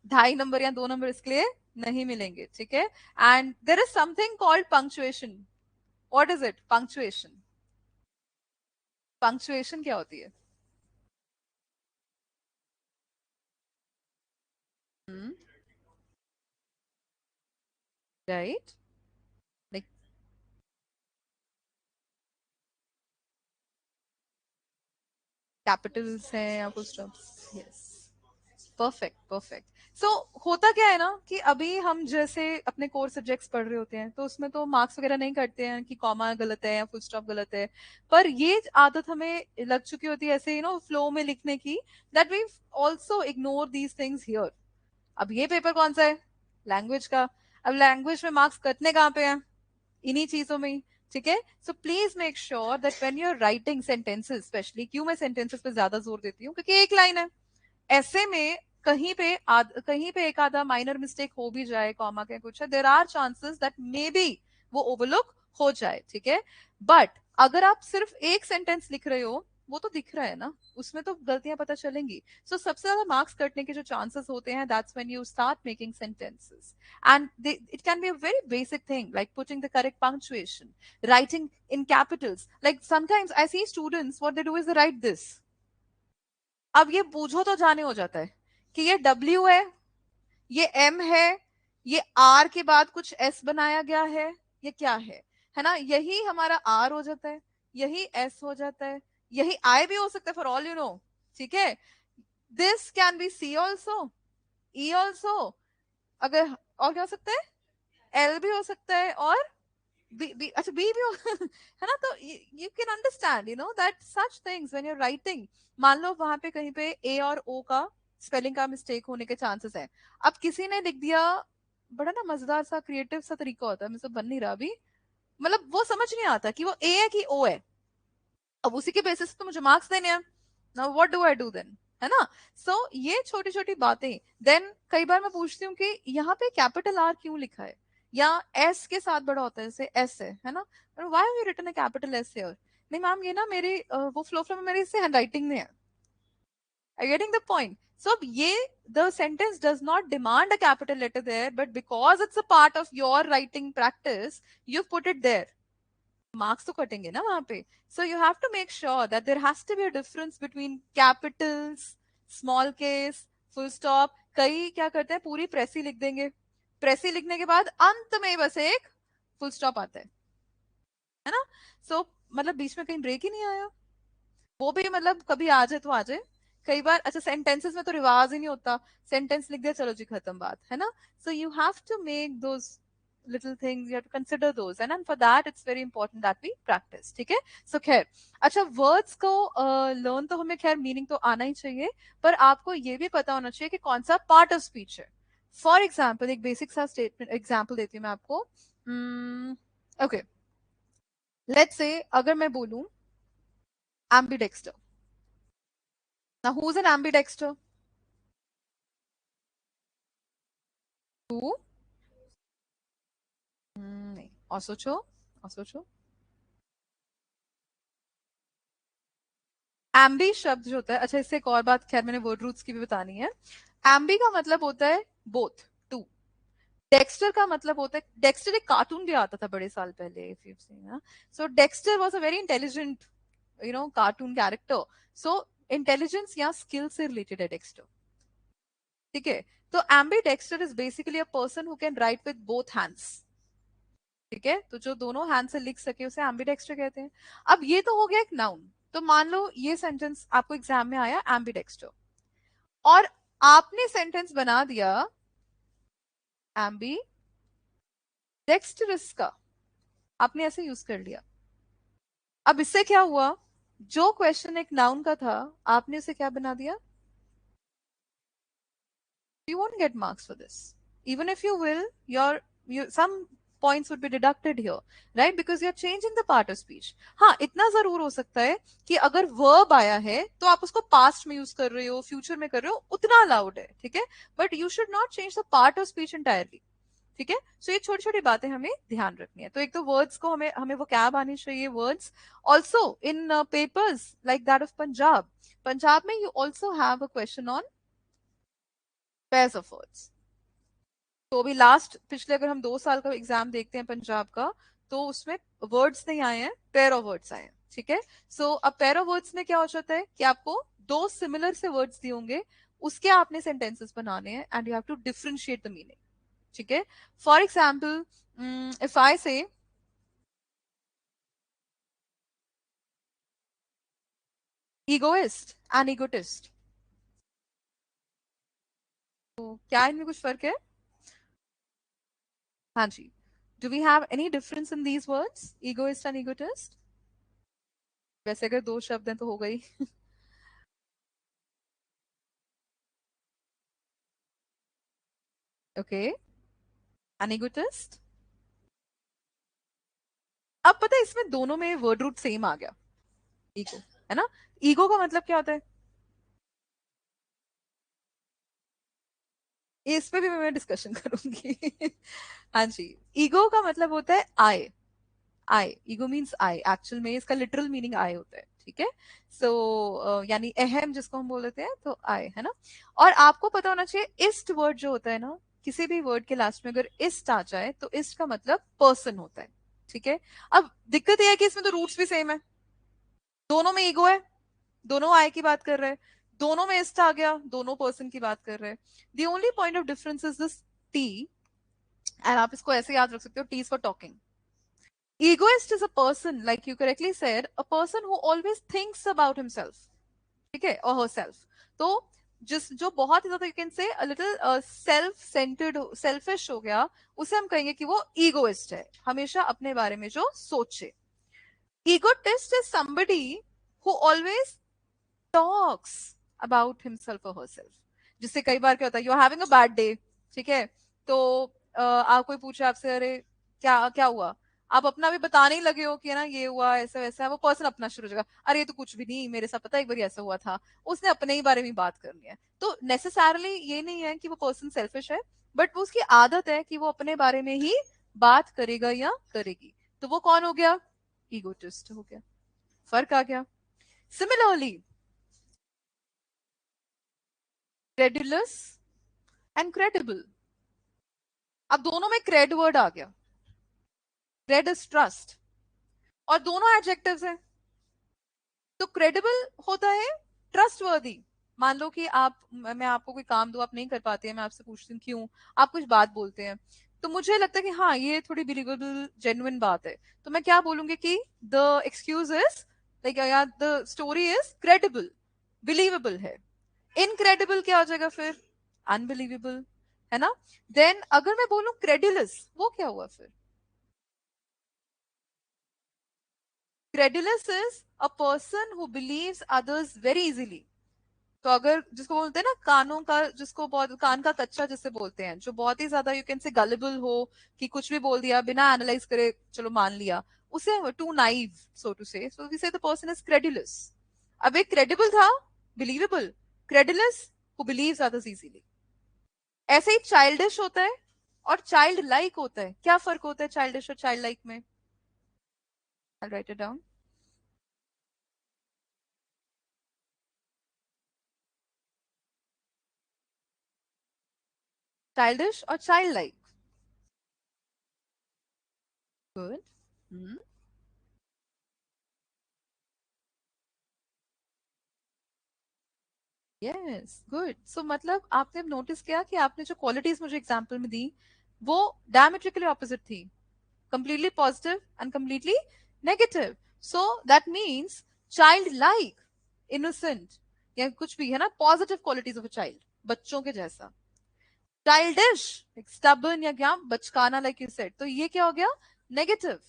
2.5 number या 2 नंबर इसके लिए नहीं मिलेंगे, ठीक है? And there is something called punctuation. What is it? Punctuation, punctuation क्या होती है? राइट, लाइक कैपिटल्स हैं या full stops, yes, perfect, perfect. So होता क्या है ना कि अभी हम जैसे अपने कोर सब्जेक्ट्स पढ़ रहे होते हैं तो उसमें तो मार्क्स वगैरह नहीं करते हैं कि कॉमा गलत है या फुल स्टॉप गलत है, पर ये आदत हमें लग चुकी होती है ऐसे फ्लो में लिखने की, that we also ignore these things here. अब ये पेपर कौन सा है? लैंग्वेज का। अब लैंग्वेज में मार्क्स कटने कहाँ पे हैं? इन्हीं चीजों में ही, ठीक है? So please make sure that when you are writing sentences, specially क्यों मैं सेंटेंसेस पे ज्यादा जोर देती हूँ, क्योंकि 1 लाइन है, ऐसे में कहीं पे एक आधा माइनर मिस्टेक हो भी जाए, कॉमा के कुछ है, there are chances that may be वो ओवरलुक हो जाए, ठीक है? बट अगर आप सिर्फ एक सेंटेंस लिख रहे हो, वो तो दिख रहा है ना, उसमें तो गलतियां पता चलेंगी। सो सबसे ज्यादा मार्क्स कटने के जो चांसेस होते हैं, that's when you start making sentences, and it can be a very basic thing like putting the correct punctuation, writing in capitals, like sometimes I see students what they do is they write this, अब ये बूझो तो जाने हो जाता है कि ये W है, ये M है, ये R के बाद कुछ S बनाया गया है, ये क्या है ना? यही हमारा R हो जाता है, यही S हो जाता है, यही I भी हो सकता है फॉर ऑल यू नो। ठीक है, this can be C also, E also, अगर और क्या हो सकता है, L भी हो सकता है, और बी अच्छा बी भी हो है ना? तो you can understand you know that such things when you writing, मान लो वहां पे कहीं पे ए और ओ का स्पेलिंग का मिस्टेक होने के चांसेस है। अब किसी ने लिख दिया, बड़ा ना मजेदार सा क्रिएटिव सा तरीका होता है, मुझे बन नहीं रहा अभी, मतलब वो समझ नहीं आता कि वो ए है कि ओ है। अब उसी के बेसिस तो मुझे मार्क्स देने हैं। Now what do I do then, है ना? सो ये छोटी छोटी बातें। देन कई बार मैं पूछती हूँ कि यहाँ पे कैपिटल आर क्यों लिखा है, या एस के साथ बड़ा होता है, जैसे एस है ना, why have you written a capital s here? नहीं मैम, ये ना मेरी वो फ्लो में मेरी इससे हैंडराइटिंग में है। Are you getting the point? So ये the sentence does not demand a capital letter there, but because it's a part of your writing practice, you've put it there. Marks तो कटेंगे ना वहां पे। So you have to make sure that there has to be a difference between capitals, small case, full stop. कई क्या करते हैं, पूरी प्रेसी लिख देंगे, प्रेसी लिखने के बाद अंत में बस एक फुल स्टॉप आता है ना? सो मतलब बीच में कहीं ब्रेक ही नहीं आया, वो भी मतलब कभी आ जाए तो आ जाए। कई बार अच्छा सेंटेंसेस में तो रिवाज ही नहीं होता, सेंटेंस लिख दिया चलो जी खत्म बात, है ना? So you have to make those little things, you have to consider those, and for that it's very important that we practice. ठीक है? सो खैर, अच्छा वर्ड्स को लर्न तो हमें खैर मीनिंग तो आना ही चाहिए, पर आपको ये भी पता होना चाहिए कि कौन सा पार्ट ऑफ स्पीच है। फॉर एग्जाम्पल एक बेसिक सा स्टेटमेंट एग्जाम्पल देती हूँ मैं आपको। ओके, लेट्स से अगर मैं बोलूं एम्बीडेक्स्टर। Now, who's an ambidexter? Who? नहीं, और सोचो, और सोचो। एम्बी शब्द जो होता है, अच्छा इससे एक और बात खैर मैंने वर्ड रूट्स की भी बतानी है। एम्बी का मतलब होता है बोथ, टू। डेक्स्टर का मतलब होता है, डेक्स्टर एक कार्टून भी आता था बड़े साल पहले, if you seen. So Dexter was a very intelligent cartoon character. So intelligence या स्किल से रिलेटेड है डेक्स्टर। ठीक है? तो ambi Dexter is basically a person who can write with both hands. ठीक है? तो जो दोनों हैंड से लिख सके उसे एम्बीडेक्स्टर कहते हैं। अब ये तो हो गया एक नाउन। तो मान लो ये सेंटेंस आपको एग्जाम में आया एम्बीडेक्स्टर, और आपने सेंटेंस बना दिया एम्बीडेक्स्टरस का, आपने ऐसे यूज कर लिया। अब इससे क्या हुआ, जो क्वेश्चन एक नाउन का था, आपने उसे क्या बना दिया? You won't get marks for this. Even if you will, some points would be deducted here, right? Because you're changing the part of speech. हाँ, इतना जरूर हो सकता है कि अगर verb आया है तो आप उसको past में यूज कर रहे हो, future में कर रहे हो, उतना allowed है, ठीक है? But you should not change the part of speech entirely. ठीक है? सो ये छोटी छोटी बातें हमें ध्यान रखनी है। तो एक तो वर्ड्स को हमें हमें वो कैब आनी चाहिए words. Also in papers like that of Punjab, Punjab में you also have a question on pairs of words. तो अभी लास्ट पिछले अगर हम 2 साल का एग्जाम देखते हैं पंजाब का, तो उसमें वर्ड्स नहीं आए हैं, पेयर ऑफ वर्ड्स आए हैं। ठीक है? सो अब पेयर ऑफ वर्ड्स में क्या हो जाता है कि आपको दो सिमिलर से वर्ड्स दिए होंगे, उसके आपने सेंटेंसेस बनाने हैं, and you have to differentiate the meaning. ठीक है? फॉर एग्जाम्पल, इफ आई से ईगोइस्ट एंड ईगोटिस्ट, तो क्या इनमें कुछ फर्क है? हाँ जी। Do we have any difference in these words, egoist and egotist? वैसे अगर दो शब्द हैं तो हो गई। Okay, egotist. अब पता है इसमें दोनों में वर्ड रूट सेम आ गया, ईगो, है ना? ईगो का मतलब क्या होता है, इस पे भी मैं डिस्कशन करूंगी। हाँ जी। ईगो का मतलब होता है आई। आई, ईगो मीन्स आई, एक्चुअल में इसका लिटरल मीनिंग आई होता है। ठीक है? सो यानी अहम जिसको हम बोल देते हैं, तो आई, है ना? और आपको पता होना चाहिए इस्ट वर्ड जो होता है ना, किसी भी वर्ड के लास्ट में अगर इस्ट आ जाए तो इस्ट का मतलब पर्सन होता है। ठीक है? अब दिक्कत यह है कि इसमें तो रूट्स भी सेम है, दोनों में ईगो है, दोनों आई की बात कर रहे हैं, दोनों में इस्ट आ गया, दोनों पर्सन की बात कर रहे हैं. The only point of difference is this T. And आप इसको ऐसे याद रख सकते हो, T is for talking. Egoist is a person, like you correctly said, a person who always thinks about himself. ठीक है, or herself. तो जिस जो बहुत ही ज्यादा यू कैन से a little self centred selfish हो गया, उसे हम कहेंगे कि वो ईगोइस्ट है, हमेशा अपने बारे में जो सोचे. Egotist is somebody who always talks about himself or herself. जिससे कई बार क्या होता है, you are having a bad day, ठीक है, तो आप कोई पूछे आपसे, अरे क्या क्या हुआ, आप अपना भी बताने ही लगे हो कि है ना ये हुआ ऐसा वैसा है, वो पर्सन अपना शुरू हो जाएगा, अरे ये तो कुछ भी नहीं, मेरे साथ पता है एक बार ऐसा हुआ था. उसने अपने ही बारे में बात करनी है. तो नेसेसरली ये नहीं है कि वो पर्सन सेल्फिश है, बट वो उसकी आदत है कि वो अपने बारे में ही बात करेगा या करेगी. तो वो कौन हो गया, ईगोटिस्ट हो गया. फर्क आ गया. Similarly credulous and credible. अब दोनों में क्रेड वर्ड आ गया. क्रेड इज ट्रस्ट, और दोनों एडजेक्टिव्स हैं. तो क्रेडिबल होता है ट्रस्टवर्दी. मान लो कि आप, मैं आपको कोई काम दो, आप नहीं कर पाते हैं, मैं आपसे पूछती हूँ क्यों, आप कुछ बात बोलते हैं, तो मुझे लगता है कि हाँ ये थोड़ी बिलीवेबल जेन्युइन बात है, तो मैं क्या बोलूंगी कि द एक्सक्यूज इज लाइक, या the story is credible, believable है. इनक्रेडिबल क्या हो जाएगा फिर, अनबिलीवेबल, है ना. देन अगर मैं बोलूं क्रेडुलस, वो क्या हुआ फिर, credulous is a person who believes others very easily. तो अगर जिसको बोलते हैं ना कानों का, जिसको बहुत कान का कच्चा जिसे बोलते हैं, जो बहुत ही ज्यादा यू कैन से गलेबल हो, कि कुछ भी बोल दिया बिना एनालाइज करे चलो मान लिया, उसे टू नाइव सो टू से, सो वी से द पर्सन इज क्रेडुलस. अब एक क्रेडिबल था, believable, credulous who believes others easily. ऐसे ही चाइल्डिश होता है और चाइल्ड लाइक होता है. क्या फर्क होता है चाइल्डिश और चाइल्ड लाइक में, I write it down. Childish और child like. Good. Yes, good. So मतलब आपने नोटिस किया कि आपने जो क्वालिटीज मुझे एग्जांपल में दी, वो डायमेट्रिकली ऑपोजिट थी, completely positive and completely negative. So that means childlike, innocent, या कुछ भी है ना, positive qualities of a child, बच्चों के जैसा. चाइल्डिश, स्टबर्न या क्या, बचकाना, लाइक यू सेड, तो ये क्या हो गया, नेगेटिव.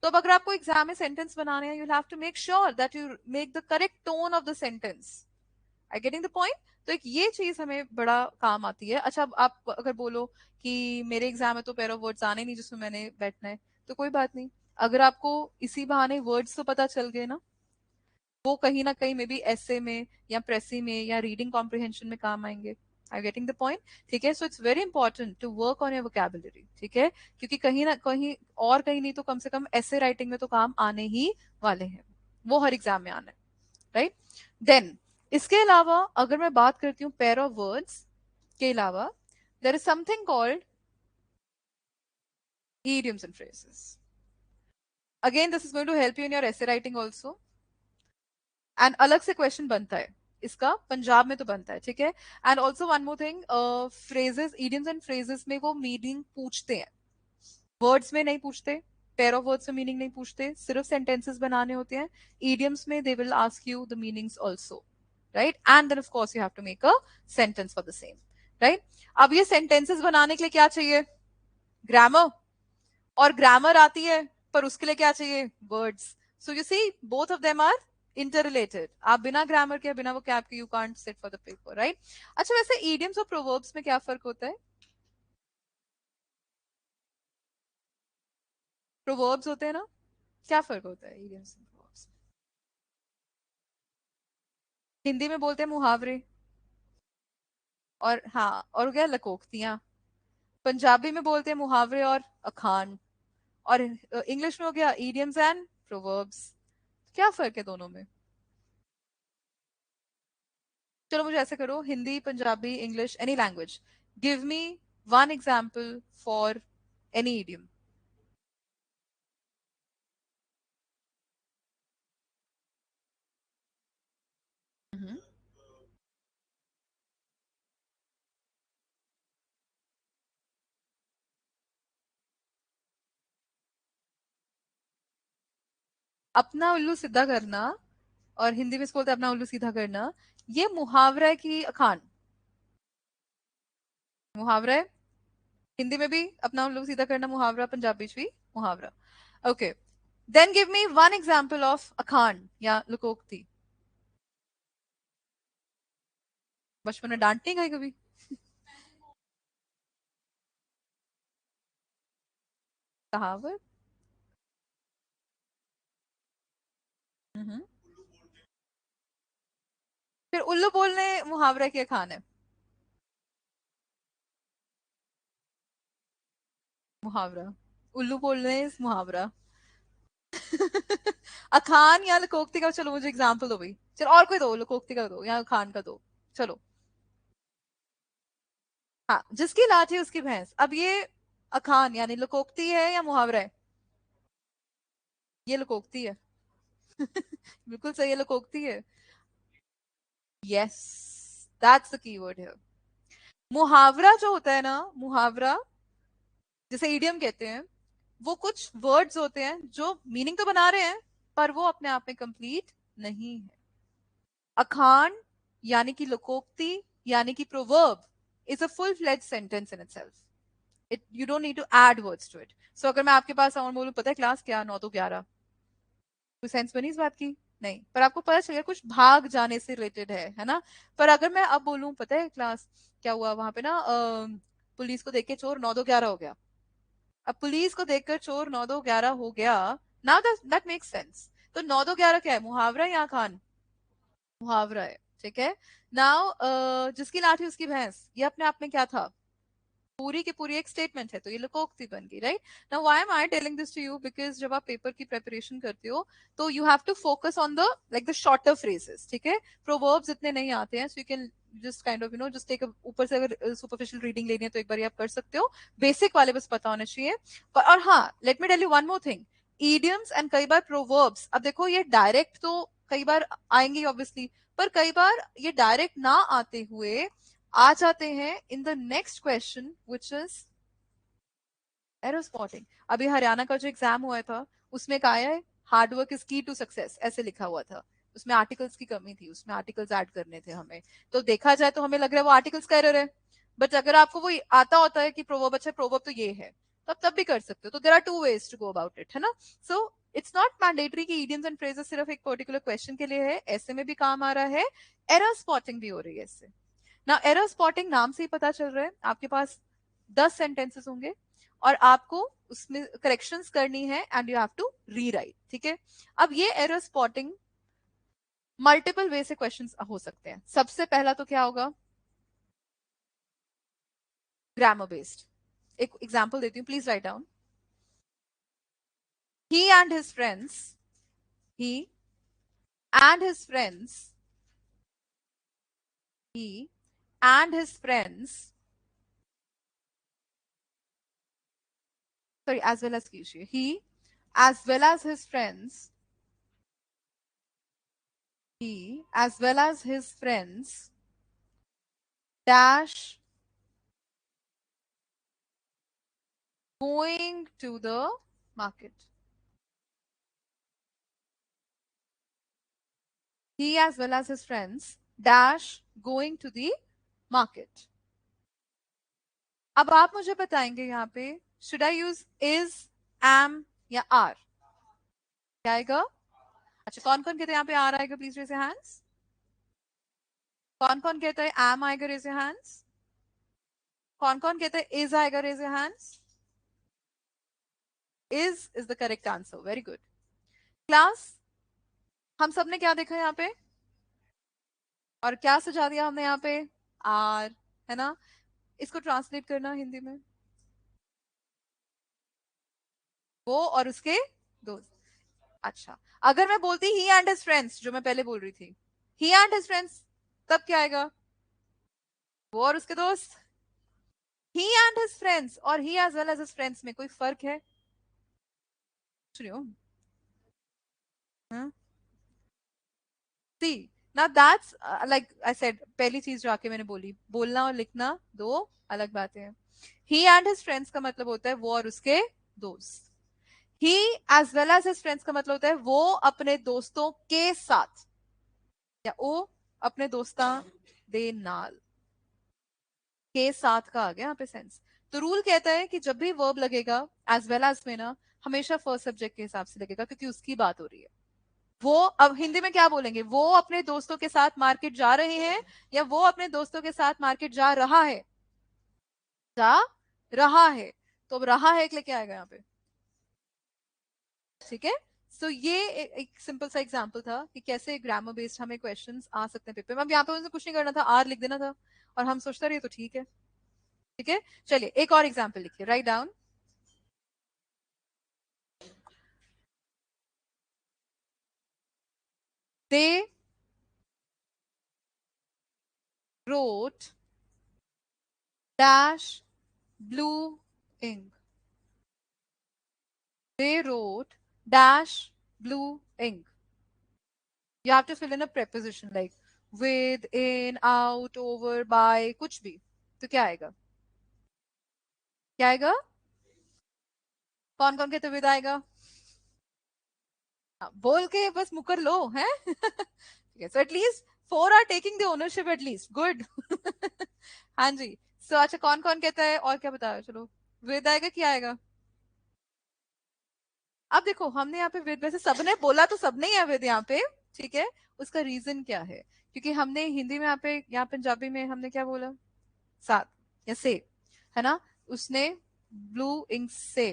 तो अब अगर आपको एग्जाम में सेंटेंस बनाने हैं, you have to make sure that you make the correct tone of the sentence. I getting the point. तो एक ये चीज हमें बड़ा काम आती है. अच्छा, अब आप अगर बोलो कि मेरे एग्जाम में तो पेयर ऑफ वर्ड्स आने नहीं जिसमें मैंने बैठना है, तो कोई बात नहीं, अगर आपको इसी बहाने वर्ड्स तो पता चल गए ना, वो कहीं ना कहीं मे बी ऐसे में या प्रेसी में या रीडिंग कॉम्प्रिहेंशन में काम आएंगे. I getting the point. ठीक है, so it's very important to work on your vocabulary. ठीक है, क्योंकि कहीं ना कहीं, और कहीं नहीं तो कम से कम ऐसे राइटिंग में तो काम आने ही वाले हैं, वो हर एग्जाम में आना है. राइट. देन इसके अलावा अगर मैं बात करती हूँ पेयर ऑफ वर्ड्स के अलावा, there is something called idioms and phrases. Again, this is going to help you in your essay writing also. And अलग से क्वेश्चन बनता है इसका, पंजाब में तो बनता है, ठीक है. And also one more thing, phrases, idioms and phrases में वो मीनिंग पूछते हैं, वर्ड्स में नहीं पूछते. पेयर ऑफ वर्ड्स में मीनिंग नहीं पूछते, सिर्फ सेंटेंसेस बनाने होते हैं. इडियम्स में they will ask you the meanings also. Right. And then of course you have to make a sentence for the same. Right. अब ये सेंटेंसेस बनाने के लिए क्या चाहिए, ग्रामर. और ग्रामर आती है, पर उसके लिए क्या चाहिए, words. So you see both of them are interrelated. आप बिना ग्रामर के, बिना वो कैप के, you can't sit for the paper. Right. अच्छा, वैसे इडियम्स और प्रोवर्ब्स में क्या फर्क होता है, प्रोवर्ब्स होते हैं ना, क्या फर्क होता है इडियम्स और प्रोवर्ब्स. हिंदी में बोलते हैं मुहावरे, और हाँ, और हो गया लकोक्तियां. पंजाबी में बोलते हैं मुहावरे और अखान. और इंग्लिश में हो गया इडियम्स एंड प्रोवर्ब्स. क्या फर्क है दोनों में. चलो मुझे ऐसे करो, Hindi, Punjabi, English, any language, give me one example for any idiom. अपना उल्लू सीधा करना, और हिंदी में इसको बोलते हैं अपना उल्लू सीधा करना, ये मुहावरा है कि अखान? मुहावरा है। हिंदी में भी अपना उल्लू सीधा करना मुहावरा, पंजाबी में भी मुहावरा। Okay, then give me one example of अखान या लुकोक्ति। बचपन में डांट नहीं खाई कभी? कहावत। हम्म। फिर उल्लू बोलने मुहावरा की अखान है? मुहावरा। उल्लू बोलने is मुहावरा। अखान या लकोक्ति का, चलो मुझे एग्जांपल दो भाई, चलो और कोई दो, लकोक्ति का दो या अखान का दो, चलो। हाँ, जिसकी लाठी उसकी भैंस, अब ये अखान यानी लकोक्ति है या मुहावरा है? ये लकोक्ति है। बिल्कुल सही है, लकोक्ति है। यस, दैट्स द कीवर्ड है। मुहावरा जो होता है ना, मुहावरा जिसे इडियम कहते हैं, वो कुछ वर्ड्स होते हैं जो मीनिंग तो बना रहे हैं, पर वो अपने आप में कंप्लीट नहीं है। अखान यानी कि लोकोक्ति यानी कि proverb is a full fledged sentence in itself. It, you don't need to add words to it. So अगर मैं आपके पास आऊं और बोलूं पता है क्लास क्या 9 तो 11, कोई सेंस बनी इस बात की? नहीं, पर आपको पता चलेगा कुछ भाग जाने से रिलेटेड है ना। पर अगर मैं अब बोलूं पता है क्लास क्या हुआ वहां पे ना, पुलिस को देख के चोर 9 तो 11 हो गया। अब पुलिस को देखकर चोर 9 2 11 हो गया, नाउ दैट मेक्स सेंस। तो 9 2 11 क्या है, मुहावरा या खान? मुहावरा है, ठीक है। नाउ जिसकी लाठी उसकी भैंस, ये अपने आप में क्या था? पूरी की पूरी एक स्टेटमेंट है, तो ये लोकोक्ति बन गई, right. Now why am I telling this to you, because जब आप पेपर की प्रेपरेशन करते हो तो you have to focus on the like the shorter phrases, ठीक है। प्रोवर्ब्स इतने नहीं आते हैं, so you can just kind of just take ऊपर से अगर सुपरफिशियल रीडिंग लेनी है तो एक बार आप कर सकते हो, बेसिक वाले बस पता होने चाहिए। पर और हाँ, let me tell you one more thing, idioms and कई बार प्रोवर्ब्स, अब देखो ये डायरेक्ट तो कई बार आएंगे ऑब्वियसली, पर कई बार ये डायरेक्ट ना आते हुए आ जाते हैं in the next question which is arrow spotting. अभी हरियाणा का जो एग्जाम हुआ था उसमें कहा है हार्ड वर्क इज की टू सक्सेस, ऐसे लिखा हुआ था। उसमें आर्टिकल्स की कमी थी, उसमें आर्टिकल्स ऐड करने थे हमें। तो देखा जाए तो हमें लग रहा है वो आर्टिकल्स का एरर है, बट अगर आपको वो आता होता है कि प्रोवर्ब, अच्छा प्रोवर्ब तो ये है, तो आप तब भी कर सकते हो। तो there are two ways to go about it, है ना। सो इट्स नॉट मैंडेटरी कि इडियम्स एंड फ्रेजेस सिर्फ एक पर्टिकुलर क्वेश्चन के लिए है, ऐसे में भी काम आ रहा है, एरर स्पॉटिंग भी हो रही है इससे ना। एरर स्पॉटिंग नाम से ही पता चल रहा है, आपके पास 10 सेंटेंसेस होंगे और आपको उसमें करेक्शंस करनी है and you have to rewrite, ठीक है। अब ये एरर स्पॉटिंग मल्टीपल वे से क्वेश्चंस हो सकते हैं। सबसे पहला तो क्या होगा, ग्रामर बेस्ड। एक एग्जांपल देती हूँ, please write down. He and his friends, he and his friends, he and his friends, sorry, as well as कीजिए, he as well as his friends, he as well as his friends dash going to the market. He as well as his friends dash going to the market. अब आप मुझे बताएंगे यहाँ पे should I use is, am या are? क्या आएगा? अच्छा, कौन कौन कहते हैं यहाँ पे आर आएगा, प्लीज रेज योर हैंड्स। कौन कौन कहता है am आएगा, रेज योर हैंड्स। कौन कौन कहता है is आएगा, raise your hands. is the correct answer, very good. Class, हम सब ने क्या देखा यहाँ पे और क्या सुझा दिया हमने यहाँ पे? आर, है ना। इसको ट्रांसलेट करना हिंदी में, वो और उसके दोस्त। अच्छा, अगर मैं बोलती ही एंड हिज फ्रेंड्स, जो मैं पहले बोल रही थी, ही एंड हिज फ्रेंड्स, तब क्या आएगा? वो और उसके दोस्त। ही एंड हिज फ्रेंड्स और he as well as his friends में कोई फर्क है? पूछ रही हूँ। सी, now that's like I said, पहली चीज जो आके मैंने बोली, बोलना और लिखना दो अलग बातें हैं। he and his friends का मतलब होता है वो और उसके दोस्त। He as well as his friends का मतलब होता है वो अपने दोस्तों के साथ, या ओ अपने दोस्तां दे नाल, के साथ का आ गया यहाँ पे सेंस। तो रूल कहता है कि जब भी वर्ब लगेगा एज वेल एज में ना, हमेशा फर्स्ट सब्जेक्ट के हिसाब से लगेगा, क्योंकि उसकी बात हो रही है। वो अब हिंदी में क्या बोलेंगे, वो अपने दोस्तों के साथ मार्केट जा रहे हैं, या वो अपने दोस्तों के साथ मार्केट जा रहा है, जा रहा है। तो अब रहा है लेके आएगा यहाँ पे, ठीक है। सो ये एक सिंपल सा एग्जांपल था कि कैसे ग्रामर बेस्ड हमें क्वेश्चंस आ सकते हैं पेपर में। अब यहाँ पे मुझे कुछ नहीं करना था, आर लिख देना था और हम सोचते रहे तो ठीक है। ठीक है, चलिए एक और एग्जांपल लिखिए, right down. They wrote dash blue ink. They wrote dash blue ink. You have to fill in a preposition like with, in, out, over, by, कुछ भी। तो क्या आएगा, क्या आएगा? कौन कौन कहते विद आएगा? बोल के बस मुकर लो है। ठीक है, so at least 4 are taking the ownership at least, good. हाँ जी। सो अच्छा, कौन कौन कहता है और क्या बताया, चलो विद आएगा, क्या आएगा? अब देखो हमने यहाँ पे विद, वैसे सबने बोला तो सबने ही है विद यहाँ पे, ठीक है। उसका रीजन क्या है, क्योंकि हमने हिंदी में यहाँ पे, यहाँ पंजाबी में हमने क्या बोला, साथ या से, है ना। उसने ब्लू इंक से,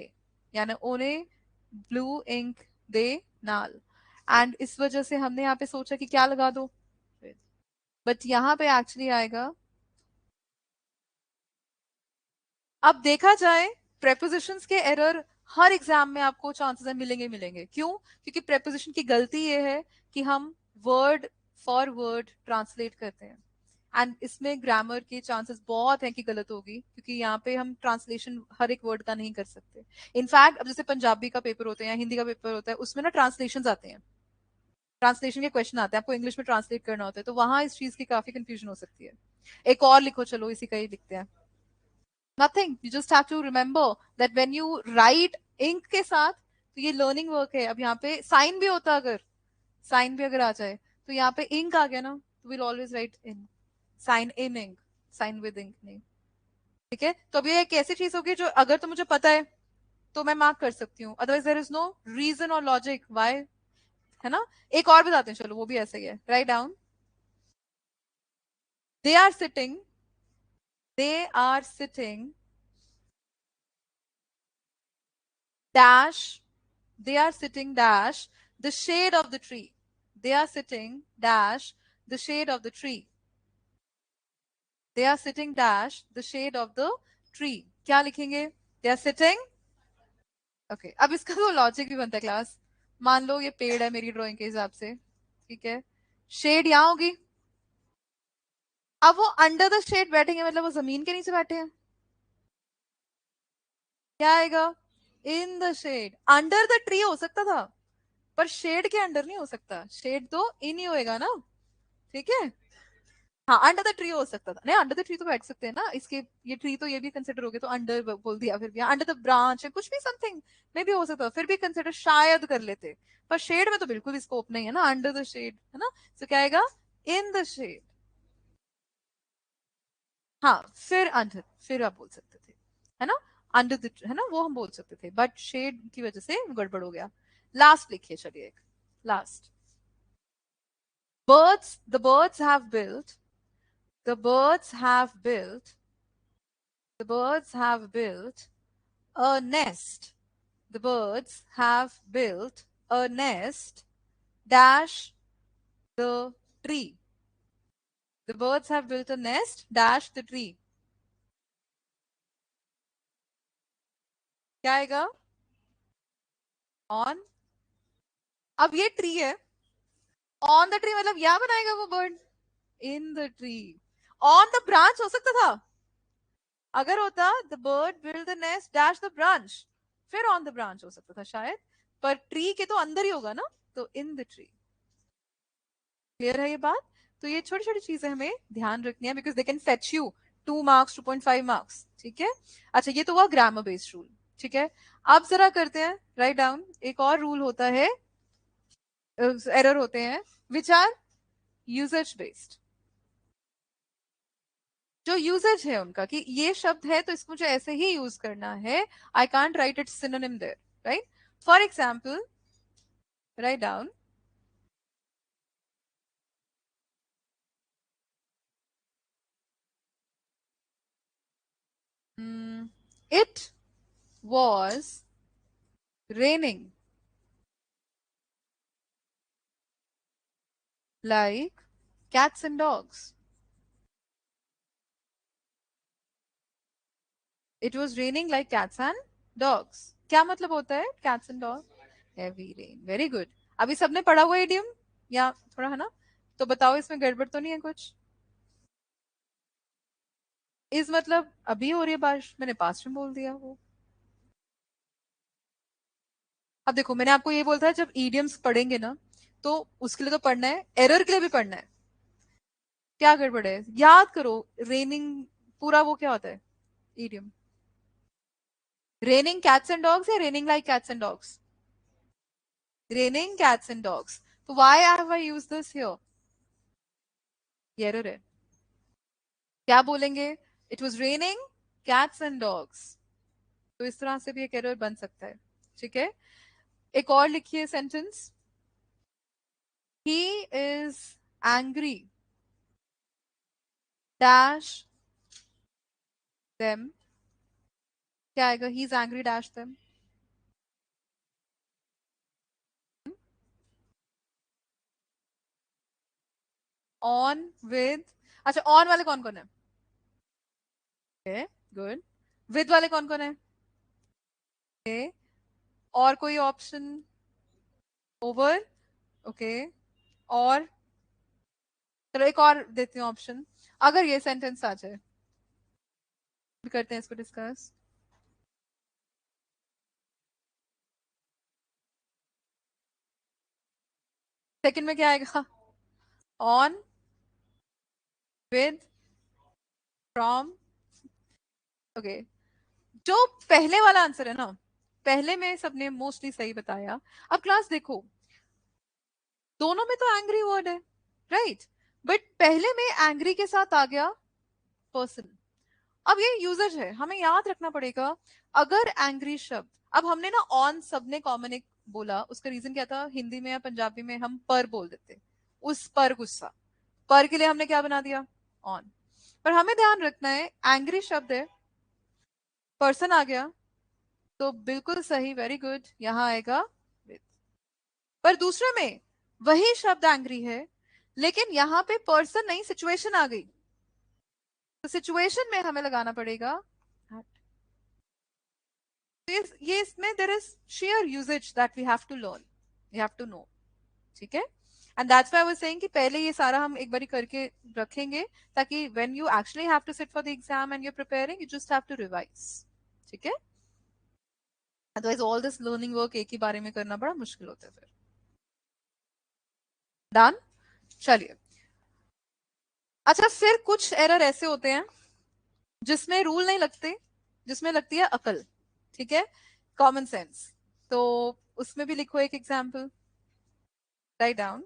यानी ओने ब्लू इंक दे नाल, एंड इस वजह से हमने यहाँ पे सोचा कि क्या लगा दो, बट यहाँ पे एक्चुअली आएगा। अब देखा जाए प्रेपोजिशंस के एरर हर एग्जाम में आपको चांसेस है मिलेंगे मिलेंगे, क्यों? क्योंकि प्रेपोजिशन की गलती ये है कि हम वर्ड फॉर वर्ड ट्रांसलेट करते हैं, एंड इसमें ग्रामर के चांसेस बहुत हैं कि गलत होगी, क्योंकि यहाँ पे हम ट्रांसलेशन हर एक वर्ड का नहीं कर सकते। इनफैक्ट अब जैसे पंजाबी का पेपर होता है या हिंदी का पेपर होता है, उसमें ना ट्रांसलेशन आते हैं, ट्रांसलेशन के क्वेश्चन आते हैं, आपको इंग्लिश में ट्रांसलेट करना होता है, तो वहां इस चीज की काफी कंफ्यूजन हो सकती है। एक और लिखो, चलो इसी का ही लिखते हैं। Nothing, you just have to remember that when you write ink के साथ, तो ये लर्निंग वर्क है। अब यहाँ पे साइन भी होता, अगर साइन भी अगर आ जाए, तो यहाँ पे इंक आ गया ना, तो will always write in, sign in ink, sign with ink नहीं। ठीक है, तो अब ये एक ऐसी चीज होगी जो अगर तो मुझे पता है तो मैं मार्क कर सकती हूँ, otherwise there is no reason और लॉजिक व्हाई, है ना। एक और बताते हैं, चलो वो भी ऐसे ही है, write down. They are sitting, they are sitting dash, they are sitting dash the shade of the tree, they are sitting dash the shade of the tree, they are sitting dash the shade of the tree। क्या लिखेंगे? they are sitting, okay. अब इसका तो लॉजिक भी बनता है क्लास। मान लो ये पेड़ है मेरी ड्राइंग के हिसाब से, ठीक है, शेड यहाँ होगी, अब वो अंडर द शेड बैठेंगे, मतलब वो जमीन के नीचे बैठे हैं, क्या आएगा? In the shed, under the tree हो सकता था, पर शेड के अंडर नहीं हो सकता, शेड तो इन ही होएगा ना, ठीक है। हाँ, अंडर द ट्री हो सकता था, नहीं अंडर द ट्री तो बैठ सकते हैं ना, इसके ये ट्री तो ये भी कंसिडर हो गया, तो अंडर बोल दिया, फिर भी अंडर द ब्रांच है, कुछ भी समथिंग मे भी हो सकता, फिर भी कंसिडर शायद कर लेते, पर शेड में तो बिल्कुल स्कोप नहीं है ना, अंडर द शेड, है ना। तो क्या आएगा? In the shed. हाँ, फिर अंडर, फिर आप बोल सकते थे, है ना, अंडर द, है ना, वो हम बोल सकते थे, बट शेड की वजह से गड़बड़ हो गया। लास्ट लिखिए, चलिए एक last. birds the birds have built, the birds have built, the birds have built a nest, the birds have built a nest dash the tree, the birds have built a nest dash the tree। क्या आएगा? ऑन, अब ये ट्री है, ऑन द ट्री मतलब क्या बनाएगा वो bird? In the tree. On the branch हो सकता था, अगर होता the bird build the nest dash the branch, फिर ऑन द ब्रांच हो सकता था शायद, पर ट्री के तो अंदर ही होगा ना, तो इन द ट्री। क्लियर है ये बात? तो ये छोटी छोटी चीजें हमें ध्यान रखनी है, because they can fetch you 2 marks 2.5 marks, ठीक है। अच्छा, ये तो हुआ ग्रामर बेस्ड रूल। ठीक है, अब जरा करते हैं राइट डाउन। एक और रूल होता है, एरर होते हैं विच आर यूजेज बेस्ड। जो यूजेज है उनका कि ये शब्द है तो इसको मुझे ऐसे ही यूज करना है, I can't write it synonym there, right? For example, write down it was raining like cats and dogs. It was raining like cats and dogs. क्या मतलब होता है cats and dogs? Heavy rain. Very good. अभी सबने पढ़ा हुआ idiom या थोड़ा है ना? तो बताओ इसमें गड़बड़ तो नहीं है कुछ? इस मतलब अभी हो रही है बारिश, मैंने पास्ट में बोल दिया वो। अब देखो मैंने आपको ये बोलता है जब idioms पढ़ेंगे ना तो उसके लिए तो पढ़ना है, एरर के लिए भी पढ़ना है। क्या गड़बड़ है, याद करो। रेनिंग पूरा वो क्या होता है idiom? Raining cats and dogs या raining like cats and dogs? Raining cats and dogs. तो why have I used this here? ये एरर है। क्या बोलेंगे? It was raining cats and dogs. तो इस तरह से भी एक एरर बन सकता है। ठीक है, एक और लिखिए sentence. He is angry dash them. क्या आएगा? He is angry dash them. On with. अच्छा, ऑन वाले कौन कौन है? Okay, good. विद वाले कौन कौन है? ओके, और कोई ऑप्शन? ओवर। ओके, और चलो एक और देती हूँ ऑप्शन। अगर ये सेंटेंस आ जाए, करते हैं इसको डिस्कस। सेकंड में क्या आएगा? On with from. ओके, जो पहले वाला आंसर है ना, पहले में सबने मोस्टली सही बताया। अब क्लास देखो, दोनों में तो एंग्री वर्ड है, राइट? बट पहले में एंग्री के साथ आ गया पर्सन। अब ये यूजर है, हमें याद रखना पड़ेगा। अगर एंग्री शब्द, अब हमने ना ऑन सबने कॉमन एक बोला, उसका रीजन क्या था? हिंदी में या पंजाबी में हम पर बोल देते, उस पर गुस्सा। पर के लिए हमने क्या बना दिया? ऑन। पर हमें ध्यान रखना है, एंग्री शब्द है, पर्सन आ गया, तो बिल्कुल सही, वेरी गुड, यहां आएगा with। पर दूसरे में वही शब्द एंग्री है, लेकिन यहां पे पर्सन नहीं, सिचुएशन आ गई, तो सिचुएशन में हमें लगाना पड़ेगा at। तो ये इसमें there is sheer usages that we have to learn, we have to know. ठीक है, and that's why I was saying कि पहले ये सारा हम एक बारी करके रखेंगे, ताकि when you actually have to sit for the exam and you are preparing, you just have to revise. ठीक है, otherwise all this learning work एक ही बारे में करना बड़ा मुश्किल होता है फिर। डन, चलिए। अच्छा, फिर कुछ एरर ऐसे होते हैं जिसमें रूल नहीं लगते, जिसमें लगती है अकल। ठीक है, कॉमन सेंस। तो उसमें भी लिखो एक example, write down.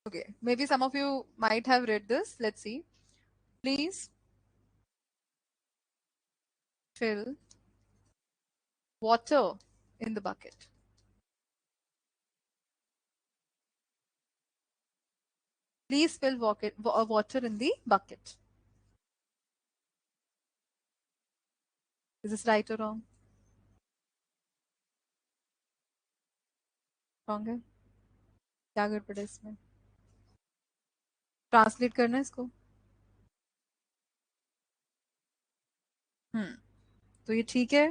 Okay, maybe some of you might have read this. Let's see. Please fill water in the bucket. Please fill water in the bucket. Is this right or wrong? Wrong है? क्या गड़बड़ है इसमें? ट्रांसलेट करना है इसको। हम्म, तो ये ठीक है।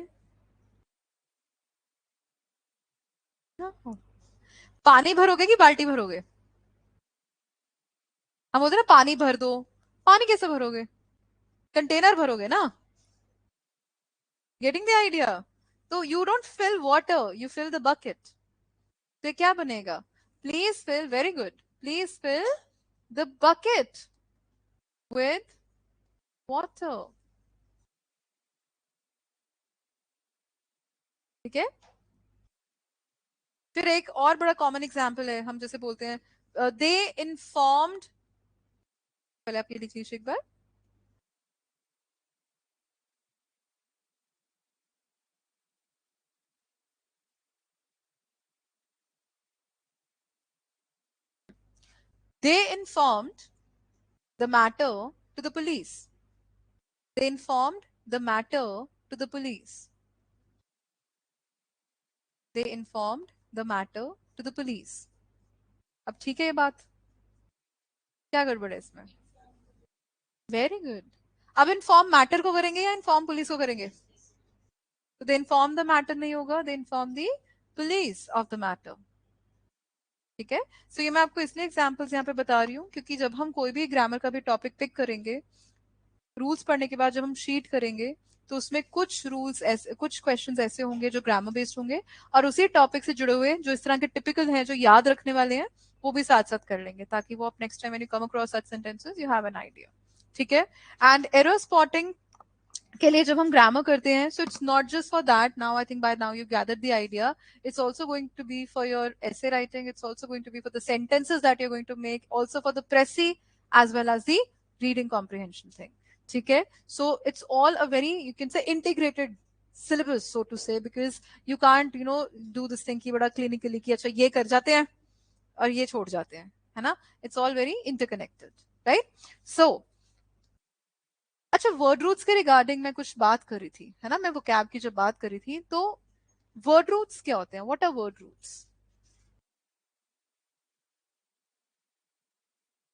हाँ। पानी भरोगे कि बाल्टी भरोगे? हम बोलते हैं ना पानी भर दो। पानी कैसे भरोगे? कंटेनर भरोगे ना। Getting the idea? तो you don't fill water, you fill the bucket. तो ये क्या बनेगा? Please fill, very good, please fill the bucket with water. ठीक है। फिर एक और बड़ा कॉमन एग्जाम्पल है, हम जैसे बोलते हैं दे इन्फॉर्म्ड, पहले आप ये लिख लीजिए एक बार। They informed the matter to the police. They informed the matter to the police. They informed the matter to the police. अब ठीक है ये बात, क्या गड़बड़ है इसमें? Very good. अब इन्फॉर्म मैटर को करेंगे या इन्फॉर्म पुलिस को करेंगे? तो दे इन्फॉर्म द मैटर नहीं होगा, they inform the police of the matter. ठीक है। सो ये मैं आपको इसलिए एग्जांपल्स यहाँ पे बता रही हूँ क्योंकि जब हम कोई भी ग्रामर का भी टॉपिक पिक करेंगे, रूल्स पढ़ने के बाद जब हम शीट करेंगे, तो उसमें कुछ रूल्स ऐसे, कुछ क्वेश्चंस ऐसे होंगे जो ग्रामर बेस्ड होंगे, और उसी टॉपिक से जुड़े हुए जो इस तरह के टिपिकल हैं जो याद रखने वाले हैं, वो भी साथ साथ कर लेंगे, ताकि वो आप next time when you come across such sentences you have an idea. ठीक है। एंड एरर स्पॉटिंग के लिए जब हम ग्रामर करते हैं, so it's not just for that, now I think by now you gather the idea, it's also going to be for your essay writing, it's also going to be for the sentences that you're going to make, also for the pressy as well as the reading comprehension thing. ठीक है। so it's all a very, you can say, integrated syllabus so to say, because you can't do this thing कि बड़ा clinically कि अच्छा ये कर जाते हैं और ये छोड़ जाते हैं, है ना? it's all very interconnected, right? so अच्छा, वर्ड रूट्स के रिगार्डिंग मैं कुछ बात कर रही थी, है ना? मैं वोकैब की जब बात कर रही थी, तो वर्ड रूट्स क्या होते हैं? What are word roots?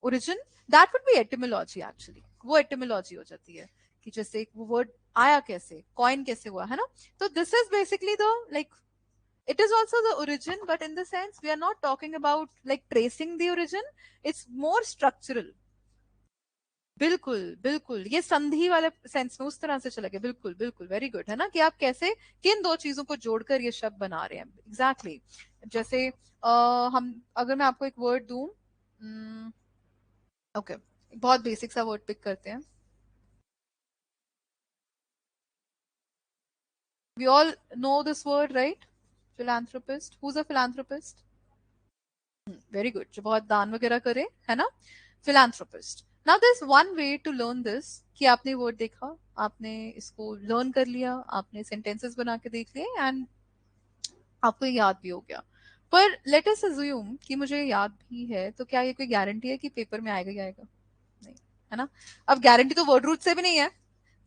Origin, that would be etymology actually, वो एटिमोलॉजी हो जाती है कि जैसे वो वर्ड आया कैसे, कॉइन कैसे हुआ, है ना? तो this is basically the like, it is also the origin, but in the sense we are not talking about like tracing the origin, it's more structural। बिल्कुल बिल्कुल, ये संधि वाले सेंस में उस तरह से चला गया, बिल्कुल बिल्कुल, वेरी गुड, है ना? कि आप कैसे किन दो चीजों को जोड़कर ये शब्द बना रहे हैं, एग्जैक्टली exactly। जैसे हम, अगर मैं आपको एक वर्ड दूं, ओके, बहुत बेसिक सा वर्ड पिक करते हैं। We all know this word, right? Philanthropist, who is a philanthropist? Very good, जो बहुत दान वगैरह करे, है ना? Philanthropist. Now this one way to learn this, कि आपने वर्ड देखा, आपने इसको लर्न कर लिया, आपने सेंटेंसेस बना के देख लिए, एंड आपको ये याद भी हो गया। पर लेट अस अज्यूम कि मुझे याद भी है, तो क्या ये कोई गारंटी है कि पेपर में आएगा ही आएगा? नहीं, है ना? अब गारंटी तो वर्ड रूट से भी नहीं है,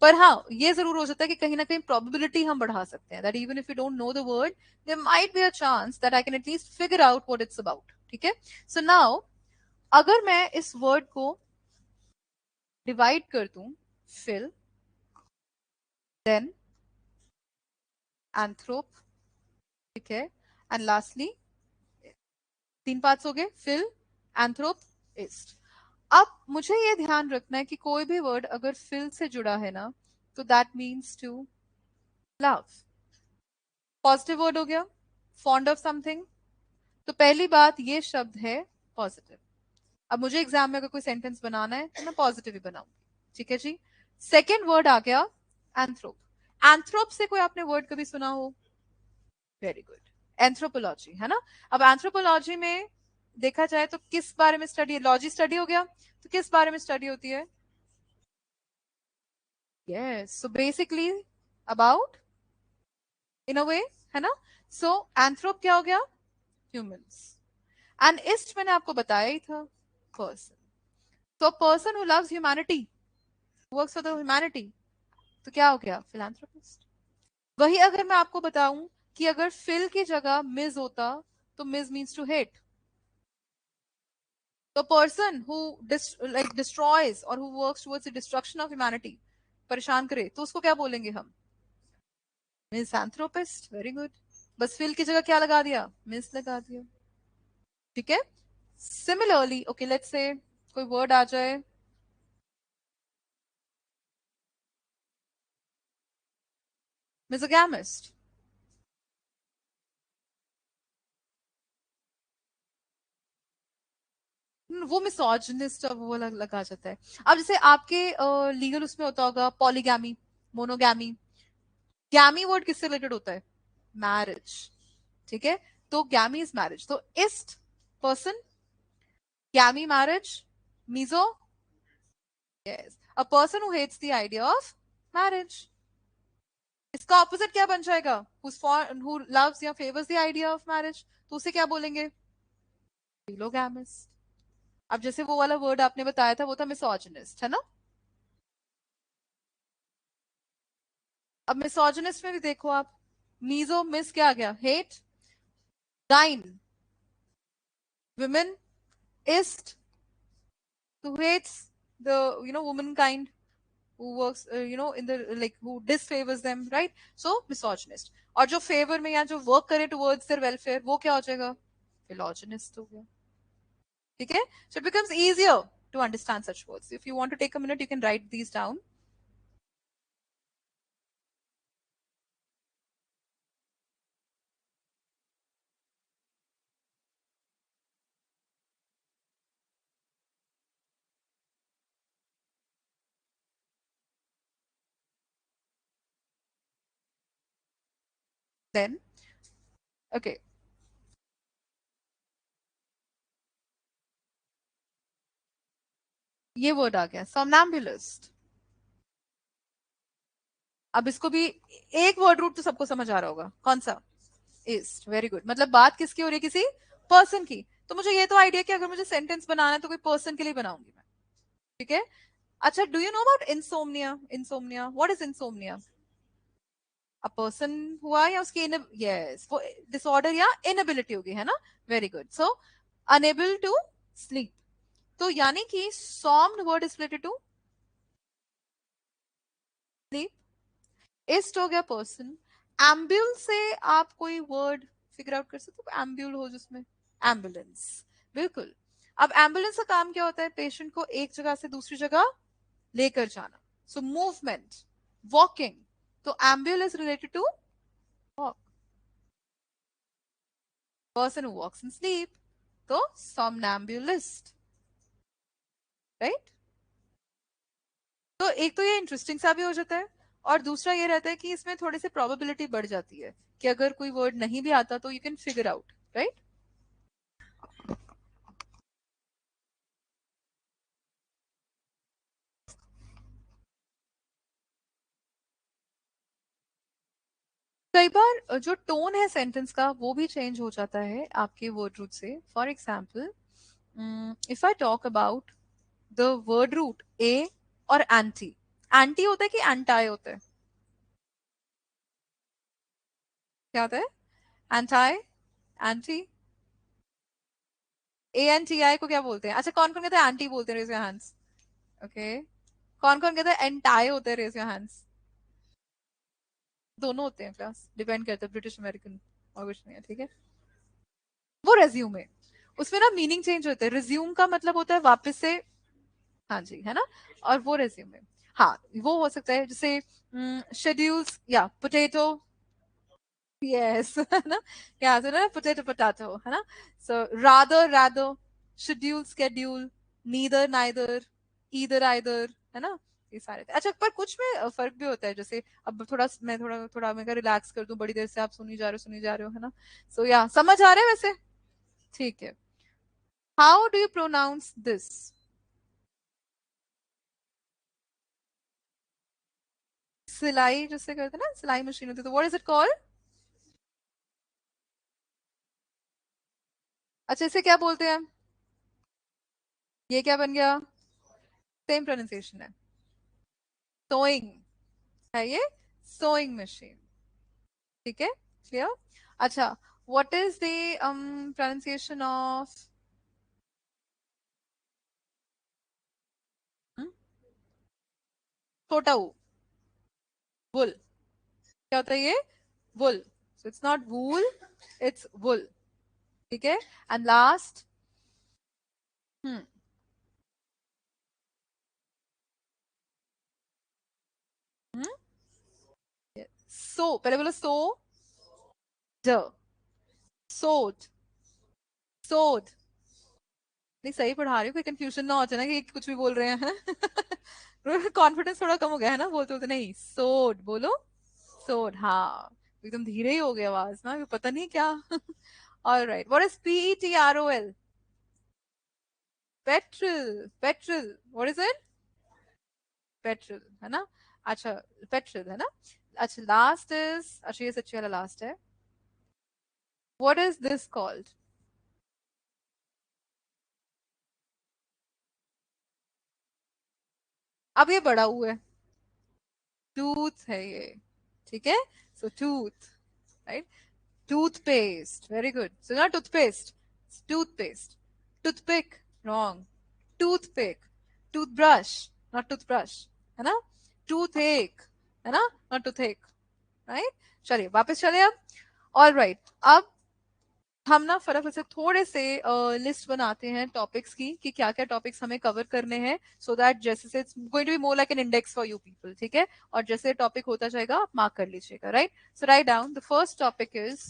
पर हाँ, ये जरूर हो सकता है कि कहीं ना कहीं प्रोबेबिलिटी हम बढ़ा सकते हैं, that even if you don't know the word, there might be a chance that I can at least figure out what it's about. ठीक है। सो नाउ, अगर मैं इस वर्ड को डिवाइड कर दूं, फिल, देन, एंथ्रोप, ठीक है, एंड लास्टली, तीन पार्ट्स हो गए, फिल, एंथ्रोप, इस्ट। अब मुझे ये ध्यान रखना है कि कोई भी वर्ड अगर फिल से जुड़ा है ना, तो that means to love. Positive word हो गया, फॉन्ड ऑफ समथिंग, तो पहली बात ये शब्द है पॉजिटिव। अब मुझे एग्जाम में अगर कोई सेंटेंस बनाना है तो मैं पॉजिटिव ही बनाऊंगी। ठीक है जी। सेकेंड वर्ड आ गया एंथ्रोप। एंथ्रोप से कोई आपने वर्ड कभी सुना हो? वेरी गुड, एंथ्रोपोलॉजी, है ना? अब एंथ्रोपोलॉजी में देखा जाए तो किस बारे में स्टडी, लॉजी स्टडी हो गया, तो किस बारे में स्टडी होती है? यस, सो बेसिकली अबाउट, इन अ वे, है ना? सो एंथ्रोप क्या हो गया? ह्यूमंस। एंड इस्ट मैंने आपको बताया ही था, पर्सन। तो person who loves humanity, works for the humanity, तो क्या हो गया? फिलांथ्रोपिस्ट। वही अगर मैं आपको बताऊं कि अगर फिल की जगह मिज होता, तो मिज मीन्स टू हेट, तो पर्सन हु लाइक डिस्ट्रॉयज और who works towards the destruction of humanity, परेशान करे, तो उसको क्या बोलेंगे हम? मिसएंथ्रोपिस्ट। Very good. बस फिल की जगह क्या लगा दिया? मिस लगा दिया। ठीक है। सिमिलरली, ओके, लेट्स से कोई वर्ड आ जाए, मिसोगैमिस्ट। वो मिसोजिनिस्ट अब वो लगा जाता है। अब जैसे आपके लीगल उसमें होता होगा पॉलीगैमी, मोनोगैमी। गैमी वर्ड किससे रिलेटेड होता है? मैरिज। ठीक है, तो गैमी इज मैरिज, तो इस्ट पर्सन, गैमी मैरिज, मीजो यस a person who hates the idea of marriage. इसका ऑपोजिट क्या बन जाएगा? हु लव्स या favours the idea of marriage, तो उसे क्या बोलेंगे? फिलोगैमिस्ट। अब जैसे वो वाला वर्ड आपने बताया था वो था मिसोजिनिस्ट, है ना? अब मिसोजिनिस्ट में भी देखो आप, मीजो मिस क्या आ गया? Hate. Again, women, ist, who hates the womankind, who works in the like who disfavors them, right? So misogynist. और जो फेवर में या जो वर्क करे टुवर्ड्स देयर वेलफेयर, वो क्या हो जाएगा? फिलोजिनिस्ट हो गया। ठीक है, so it becomes easier to understand such words. If you want to take a minute, you can write these down. Then okay, ये वर्ड आ गया somnambulist। अब इसको भी एक वर्ड रूट तो सबको समझ आ रहा होगा, कौन सा? ईस्ट। वेरी गुड, मतलब बात किसकी हो रही है? किसी पर्सन की। तो मुझे ये तो आइडिया कि अगर मुझे सेंटेंस बनाना है तो कोई पर्सन के लिए बनाऊंगी मैं। ठीक है। अच्छा, do you know about insomnia? Insomnia, what is insomnia? A person हुआ या उसकी यस वो डिसऑर्डर या इनएबिलिटी होगी, है ना? Very good, so unable to sleep. तो यानी कि somn word is related to sleep. Ist हो गया पर्सन। एम्ब्यूल से आप कोई वर्ड फिगर आउट कर सकते हो? एम्ब्यूल हो जिसमें एम्बुलेंस। बिल्कुल। अब एम्बुलेंस का काम क्या होता है? पेशेंट को एक जगह से दूसरी जगह लेकर जाना, सो मूवमेंट, वॉकिंग। तो ambul is related to walk. Person who walks in sleep, तो somnambulist, राइट? तो एक तो ये इंटरेस्टिंग सा भी हो जाता है, और दूसरा ये रहता है कि इसमें थोड़ी सी प्रोबेबिलिटी बढ़ जाती है कि अगर कोई वर्ड नहीं भी आता तो you can figure out, right? कई बार जो टोन है सेंटेंस का वो भी चेंज हो जाता है आपके वर्ड रूट से। For example, if I talk about the word root a और एंटी। एंटी होता है कि एंटाई होता है? क्या होता है? Anti, anti. A N T I को क्या बोलते हैं? अच्छा, कौन कौन कहते हैं एंटी बोलते हैं? Raise your hands. ओके, कौन कौन कहते हैं एंटाई होते हैं? Raise your hands. दोनों होते हैं क्लास, डिपेंड करता है, ब्रिटिश अमेरिकन और कुछ नहीं है। ठीक है, वो रेज्यूम है, उसमें ना मीनिंग चेंज होता है। रिज्यूम का मतलब होता है वापस से, हाँ जी, है ना? और वो रेज्यूम है। हाँ, वो हो सकता है जैसे शेड्यूल्स या पोटैटो। यस है ना? क्या है ना, पोटैटो पोटैटो, है ना? So rather rather, schedule schedule, neither neither, either either, है ना? ये सारे थे। अच्छा, पर कुछ में फर्क भी होता है, जैसे अब थोड़ा मैं थोड़ा थोड़ा मैं रिलैक्स कर दूं, बड़ी देर से आप सुनी जा रहे हो, है ना? सो या समझ आ रहा है वैसे? ठीक है। How do you pronounce this? सिलाई जिससे करते हैं ना, सिलाई मशीन होती है, तो व्हाट इज इट कॉल्ड? अच्छा, इसे क्या बोलते हैं? ये क्या बन गया? सेम प्रोनाउंसिएशन है, सोइंग है ये, सोइंग मशीन। ठीक है, क्लियर? अच्छा, what is the pronunciation of छोटा ऊ? वुल। क्या होता है ये? Wool. So it's not wool, it's wool. ठीक है, एंड लास्ट, हम्म सो, पहले बोलो सो, ड, सोड, सोड, नहीं सही पढ़ा रही हूँ, कोई कंफ्यूजन ना हो जाए ना कि कुछ भी बोल रहे हैं। कॉन्फिडेंस थोड़ा कम हो गया है ना बोलते होते, नहीं सोड बोलो, सोड, हाँ। एकदम धीरे ही हो गया आवाज ना, पता नहीं क्या। Alright, what is PETROL? Petrol, petrol, what is it? Petrol है ना। अच्छा, पेट्रोल है ना। अच्छा, लास्ट इज, अच्छा ये सच्ची वाला लास्ट है, व्हाट इज दिस कॉल्ड? अब ये बड़ा हुआ है, टूथ है ये, ठीक है। So tooth, right. Toothpaste, very good. So ना toothpaste, toothpaste. Toothpick, wrong. Toothpick, toothbrush, not toothbrush, है ना। टूथ एक, है ना, नॉट टूथ एक, राइट। चलिए वापस चले अब। ऑल राइट, अब हम ना फटाफट से थोड़े से लिस्ट बनाते हैं टॉपिक्स की, कि क्या क्या टॉपिक्स हमें कवर करने हैं, सो दैट जैसे से it's going to be more like an index for you people, ठीक है। और जैसे टॉपिक होता जाएगा आप मार्क कर लीजिएगा, right. So right down the first topic is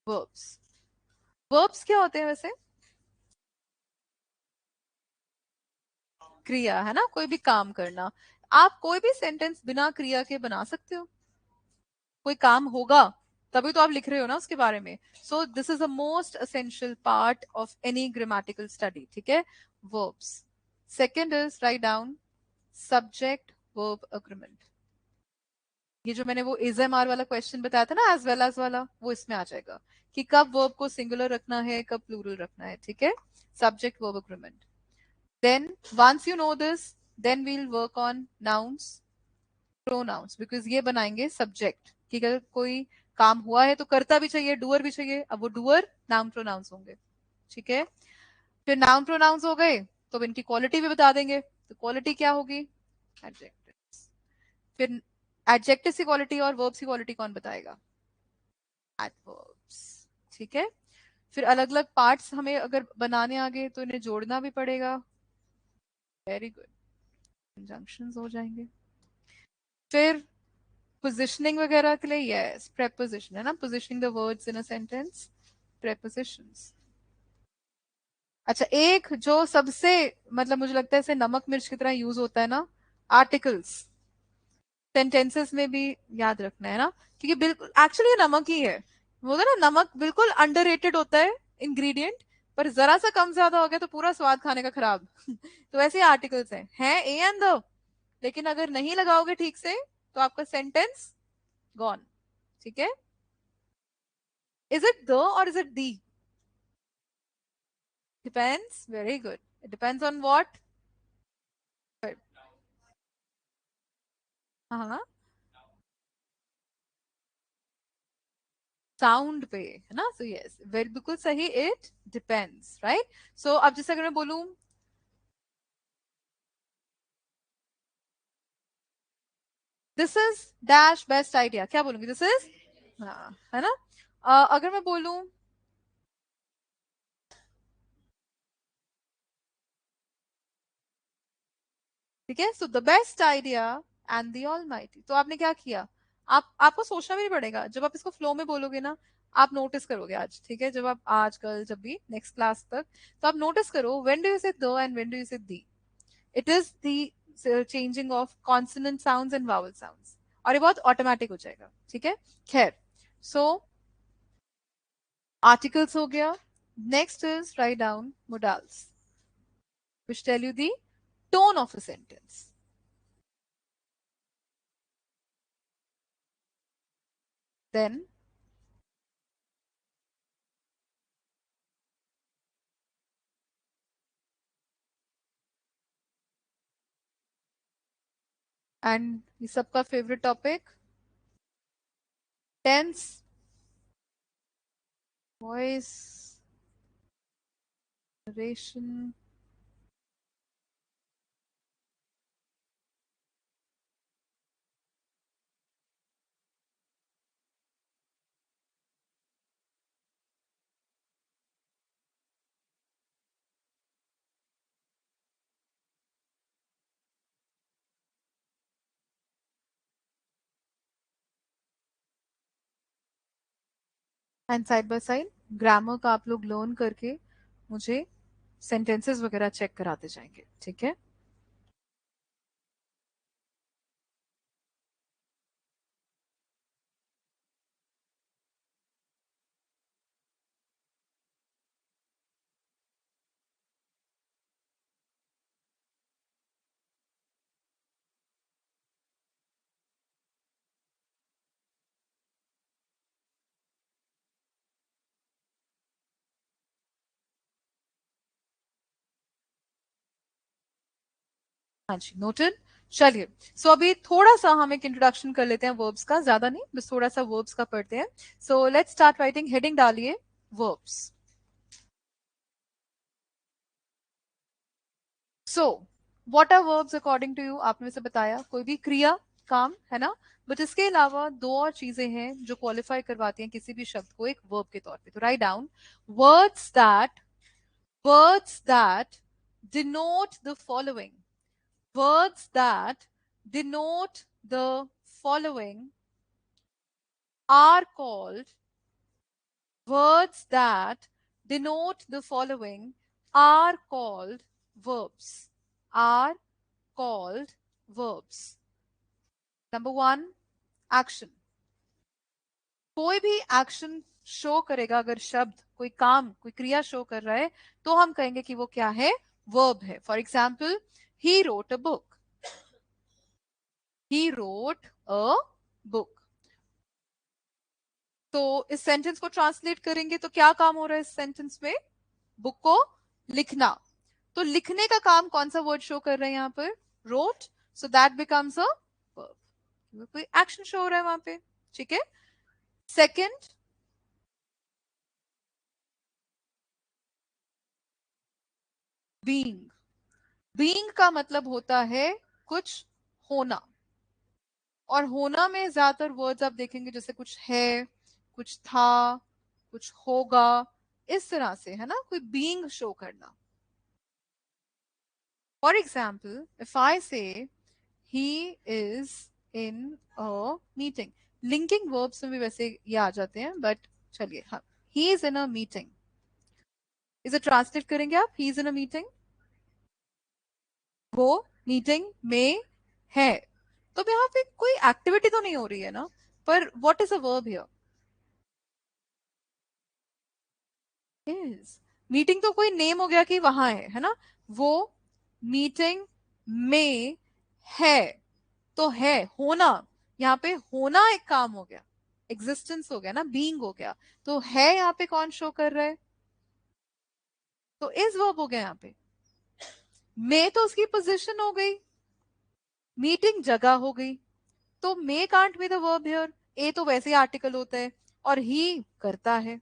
verbs. Verbs क्या होते हैं वैसे? क्रिया, है ना, कोई भी काम करना। आप कोई भी सेंटेंस बिना क्रिया के बना सकते हो, कोई काम होगा तभी तो आप लिख रहे हो ना उसके बारे में। So this is the most essential part of any grammatical study, ठीक है। Verbs. Second is write down subject verb agreement. ये जो मैंने वो इज एम आर वाला क्वेश्चन बताया था ना, एज वेल एज वाला, वो इसमें आ जाएगा, कि कब वर्ब को सिंगुलर रखना है, कब प्लूरल रखना है, ठीक है। Subject verb agreement. Then once you know this, then we'll work on nouns, pronouns, because ये बनाएंगे सब्जेक्ट, कि अगर कोई काम हुआ है तो करता भी चाहिए, डूअर भी चाहिए, अब वो डूअर नाउन प्रोनाउंस होंगे, ठीक है। फिर नाउन प्रोनाउंस हो गए, तो अब इनकी क्वालिटी भी बता देंगे, तो क्वालिटी क्या होगी? एडजेक्टिव। फिर एडजेक्टिव की क्वालिटी और वर्ब्स की क्वालिटी कौन बताएगा? एडवर्ब्स, ठीक है। फिर अलग अलग पार्ट्स हमें अगर बनाने आ गए तो इन्हें जोड़ना भी पड़ेगा, वेरी गुड, कंजंक्शंस हो जाएंगे। फिर पोजिशनिंग वगैरह के लिए यस प्रेपोजिशन, है ना, positioning the words in a sentence, prepositions. अच्छा, एक जो सबसे, मतलब मुझे लगता है इसे नमक मिर्च की तरह यूज होता है ना, आर्टिकल्स सेंटेंसेस में भी याद रखना है ना, क्योंकि बिल्कुल एक्चुअली ये नमक ही है। वो ना, नमक बिल्कुल अंडररेटेड होता है इंग्रेडिएंट, पर जरा सा कम ज्यादा हो गया तो पूरा स्वाद खाने का खराब। तो ऐसे आर्टिकल्स हैं ए एंड द, लेकिन अगर नहीं लगाओगे ठीक से तो आपका सेंटेंस गॉन, ठीक है। Is it the or is it the? Depends. Very good. It depends on what? Good. हाँ, साउंड पे, है ना। सो यस, वेरी बिल्कुल सही, इट डिपेंड्स, राइट। सो अब जैसे अगर मैं बोलूं this is dash best idea, क्या बोलूंगी? दिस इज, हाँ, है ना। अगर मैं बोलूं, ठीक है, so the best idea and the almighty, तो आपने क्या किया? आपको सोचना भी नहीं पड़ेगा, जब आप इसको फ्लो में बोलोगे ना, आप नोटिस करोगे आज, ठीक है, जब आप आज कल जब भी नेक्स्ट क्लास तक, तो आप नोटिस करो when do you say the and when do you say the, it is the changing of consonant sounds and vowel sounds, और ये बहुत ऑटोमेटिक हो जाएगा, ठीक है। खैर, सो आर्टिकल्स हो गया। Next is write down modals, which tell you the tone of a sentence. Then, and ये सबका favourite topic, tense, voice, narration, and side by side grammar का आप लोग लर्न करके मुझे सेंटेंसेस वगैरह चेक कराते जाएंगे, ठीक है? हाँ जी, नोटेड। चलिए, सो अभी थोड़ा सा हम एक इंट्रोडक्शन कर लेते हैं वर्ब्स का, ज्यादा नहीं, बस थोड़ा सा वर्ब्स का पढ़ते हैं। So let's start writing, heading डालिए verbs. So what are verbs according to you? आपने से बताया कोई भी क्रिया, काम, है ना? बट इसके अलावा दो और चीजें हैं जो क्वालिफाई करवाती हैं किसी भी शब्द को एक वर्ब के तौर पे। तो write down words that, words that denote the following. Words that denote the following are called, words that denote the following are called verbs. Are called verbs. Number one, action. कोई भी एक्शन शो करेगा, अगर शब्द कोई काम कोई क्रिया शो कर रहा है तो हम कहेंगे कि वो क्या है? वर्ब है। For example, he wrote a book, he wrote a book. तो इस सेंटेंस को ट्रांसलेट करेंगे तो क्या काम हो रहा है इस सेंटेंस में? बुक को लिखना। तो लिखने का काम कौन सा वर्ड शो कर रहे हैं यहाँ पर? Rote. So that becomes a verb. कोई एक्शन शो हो रहा है वहां पे, ठीक है? Second, being. बीइंग का मतलब होता है कुछ होना, और होना में ज्यादातर वर्ड्स आप देखेंगे जैसे कुछ है, कुछ था, कुछ होगा, इस तरह से, है ना? कोई बीइंग शो करना। फॉर एग्जाम्पल, इफ आई से he is in a meeting, linking verbs में भी वैसे ये आ जाते हैं, बट चलिए, हाँ, he is in a meeting, इसे ट्रांसलेट करेंगे आप, he is in a meeting, वो मीटिंग में है। तो अब यहाँ पे कोई एक्टिविटी तो नहीं हो रही है ना, पर what is a verb here? Is. Meeting तो कोई नेम हो गया कि वहां है ना? वो मीटिंग में है, तो है होना, यहाँ पे होना एक काम हो गया, एग्जिस्टेंस हो गया ना, बीइंग हो गया। तो है यहाँ पे कौन शो कर रहा है? तो इज वर्ब हो गया यहाँ पे। में तो उसकी पोजीशन हो गई, मीटिंग जगह हो गई, तो may can't be the verb here. ए तो वैसे ही आर्टिकल होता है, और ही करता है,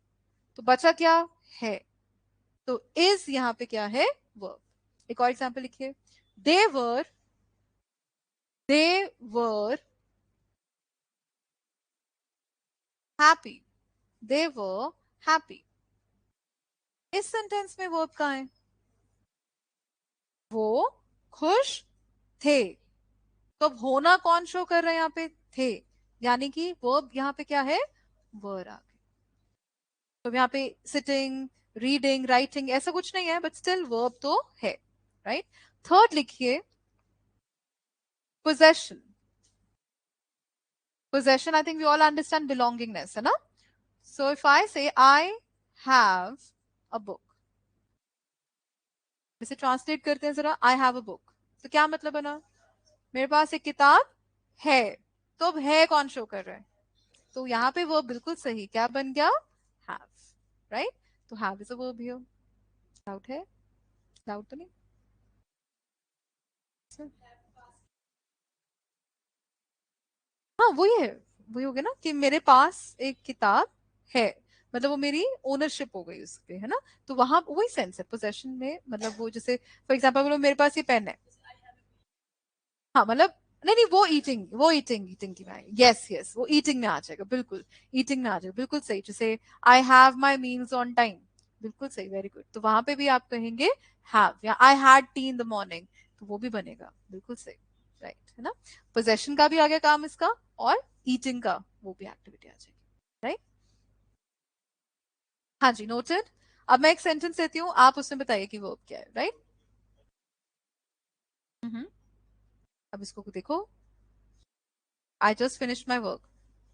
तो बचा क्या? है। तो इज यहाँ पे क्या है? वर्ब। एक और एग्जांपल लिखिए, they were, they were happy, they were happy. इस सेंटेंस में वर्ब कहाँ है? वो खुश थे। तो अब होना कौन शो कर रहे हैं यहाँ पे? थे, यानी कि वर्ब यहाँ पे क्या है? वर आ गई। तो यहाँ पे सिटिंग, रीडिंग, राइटिंग ऐसा कुछ नहीं है, बट स्टिल वर्ब तो है, राइट? थर्ड लिखिए, possession. Possession, I think we all understand belongingness, है ना? So if I say I have a book, इसे ट्रांसलेट करते हैं जरा, आई हैव अ बुक, तो क्या मतलब बना? मेरे पास एक किताब है। तो अब है कौन शो कर रहा है? तो यहाँ पे वो बिल्कुल सही क्या बन गया? Have, right? तो have is a verb here. Doubt है? डाउट तो नहीं? हाँ वही है, वही हो गया ना कि मेरे पास एक किताब है, मतलब वो मेरी ओनरशिप हो गई उस पे, है ना? तो वहां वही सेंस है पोजेशन में, मतलब वो जैसे फॉर एग्जाम्पल बोलो मेरे पास ये पेन है, हाँ मतलब, नहीं नहीं, वो ईटिंग, वो ईटिंग, ईटिंग की में, यस यस, वो ईटिंग में आ जाएगा, बिल्कुल ईटिंग में आ जाएगा, बिल्कुल सही। जैसे I have my meals on time, बिल्कुल सही, वेरी गुड। तो वहां पे भी आप कहेंगे हैव, या I had T in the morning, तो वो भी बनेगा, बिल्कुल सही, राइट, है ना? पोजेशन का भी आ गया काम इसका, और ईटिंग का वो भी एक्टिविटी आ जाएगी, राइट? हाँ जी, नोटेड। अब मैं एक सेंटेंस देती हूँ, आप उसमें बताइए कि वर्ब क्या है, राइट? अब इसको देखो, I just finish my work,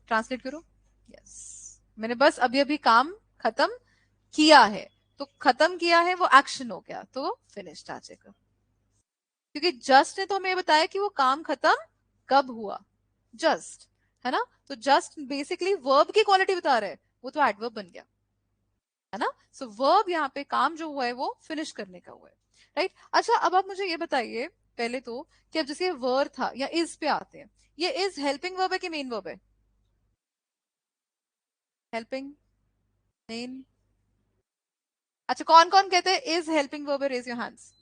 translate करो। यस, मैंने बस अभी अभी काम खत्म किया है, तो खत्म किया है वो एक्शन हो गया, तो फिनिश्ड आ जाएगा। क्योंकि जस्ट ने तो हमें बताया कि वो काम खत्म कब हुआ, जस्ट, है ना? तो जस्ट बेसिकली वर्ब की क्वालिटी बता रहे हैं, वो तो एडवर्ब बन गया, है ना? सो वर्ब यहाँ पे काम जो हुआ है वो फिनिश करने का हुआ है, राइट? अच्छा, अब आप मुझे ये बताइए पहले तो कि अब जैसे वर था या इज पे आते हैं, ये इज हेल्पिंग वर्ब है कि मेन वर्ब है? Helping, main? अच्छा, कौन कौन कहते हैं इज हेल्पिंग वर्ब है? Raise your hands.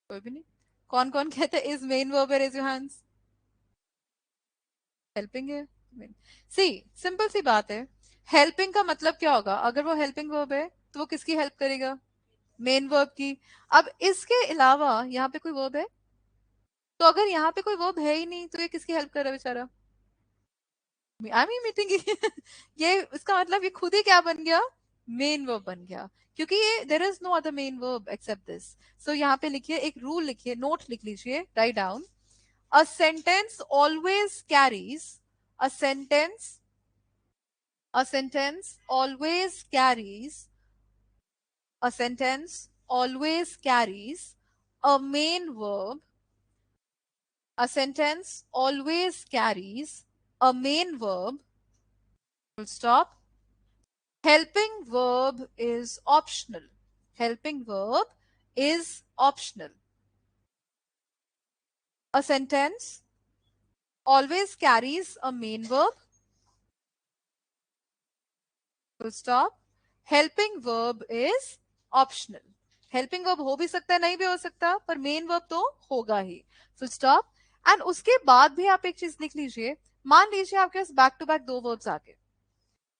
कोई भी नहीं। कौन कौन कहते हैं इज मेन वर्ब है? Raise your hands. हेल्पिंग है, सी, सिंपल सी बात है। हेल्पिंग का मतलब क्या होगा? अगर वो हेल्पिंग वर्ब है तो वो किसकी हेल्प करेगा? मेन वर्ब की। अब इसके अलावा यहाँ पे कोई वर्ब है? तो अगर यहाँ पे कोई वर्ब है ही नहीं तो ये किसकी हेल्प कर रहा है बेचारा? आई मीन मीटिंग की। ये इसका मतलब ये खुद ही क्या बन गया? मेन वर्ब बन गया, क्योंकि ये there is no other main verb except this. So यहाँ पे लिखिए, एक रूल लिखिए, नोट लिख लीजिए, write down. A sentence always carries, a sentence, a sentence always carries, a sentence always carries a main verb, a sentence always carries a main verb, full stop. Helping verb is optional. Helping verb is optional. A sentence always carries a main verb, full stop. Helping verb is optional. Helping verb हो भी सकता है, नहीं भी हो सकता, पर मेन वर्ब तो होगा ही, फुल स्टॉप। एंड उसके बाद भी आप एक चीज लिख लीजिए, मान लीजिए आपके पास बैक टू बैक दो वर्ब्स आ गए,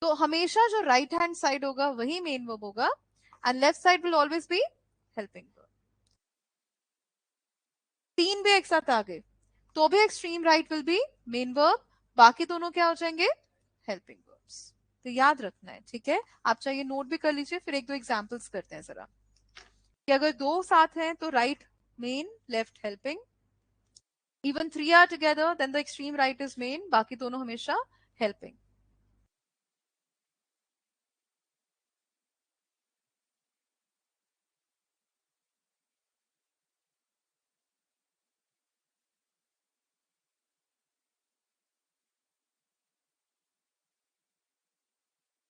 तो हमेशा जो राइट हैंड साइड होगा वही मेन वर्ब होगा, and left side will always be helping verb. तीन भी एक साथ आ गए तो भी extreme right will be main verb, बाकी दोनों क्या हो जाएंगे? Helping verbs. तो याद रखना है, ठीक है? आप चाहिए नोट भी कर लीजिए, फिर एक दो एग्जाम्पल्स करते हैं जरा, कि अगर दो साथ हैं तो right main, left helping, even three are together then the extreme right is main, बाकी दोनों हमेशा helping.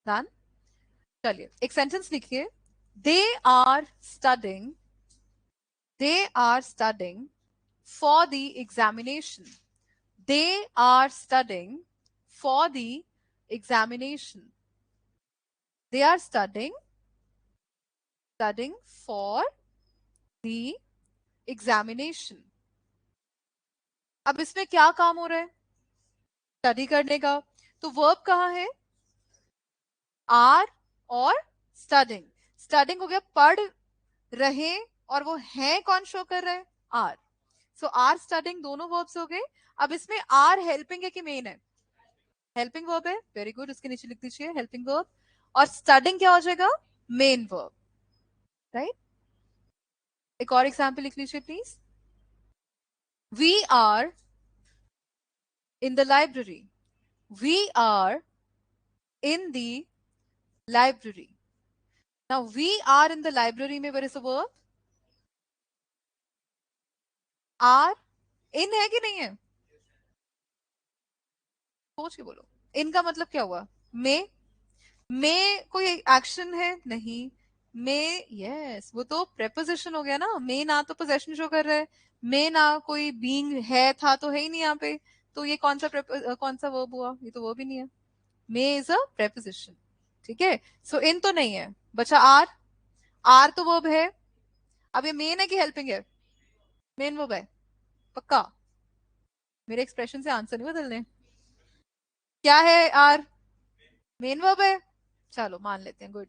डन? चलिए एक सेंटेंस लिखिए, they are studying, they are studying for the examination, they are studying for the examination, they are studying, studying for the examination. अब इसमें क्या काम हो रहा है? स्टडी करने का। तो वर्ब कहाँ है? आर और स्टडिंग। स्टडिंग हो गया पढ़ रहे, और वो है कौन शो कर रहे हैं? आर। सो आर स्टडिंग दोनों वर्ब्स हो गए। अब इसमें आर हेल्पिंग है कि मेन है? हेल्पिंग वर्ब है, वेरी गुड, उसके नीचे लिख दीजिए हेल्पिंग वर्ब। और स्टडिंग क्या हो जाएगा? Main verb, right? एक और एग्जाम्पल लिख लीजिए please. We are in the library, we are in the library. Now we are in the library में where is a verb? Are. In है कि नहीं है? सोच के बोलो, इनका मतलब क्या हुआ? में कोई एक्शन है? नहीं। में, यस, वो तो प्रेपोजिशन हो गया ना, में ना तो पोजेशन शो कर रहा है, में ना कोई बीइंग है, था तो है ही नहीं यहाँ पे, तो ये कौन सा वर्ब हुआ? ये तो वर्ब ही नहीं है। में इज अ प्रेपोजिशन, ठीक है? सो इन तो नहीं है, बचा आर। आर तो वर्ब है। अब ये मेन है कि हेल्पिंग है? मेन वर्ब है, पक्का? मेरे एक्सप्रेशन से आंसर नहीं बदलने। क्या है आर? मेन वर्ब है। चलो मान लेते हैं, गुड।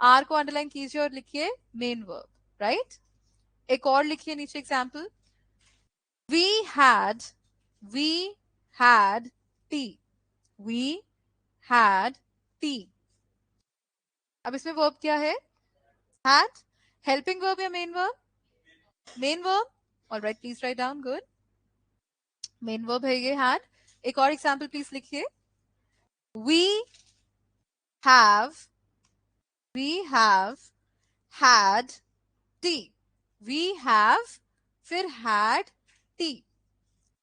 आर को अंडरलाइन कीजिए और लिखिए मेन वर्ब, राइट? एक और लिखिए नीचे example, we had, we had tea, we had tea. अब इसमें वर्ब क्या है? had. हेल्पिंग वर्ब या main verb? Main verb. Alright, please write down. Good. Main verb है ये had. एक और एग्जाम्पल प्लीज लिखिए. we have had tea. we have फिर had tea.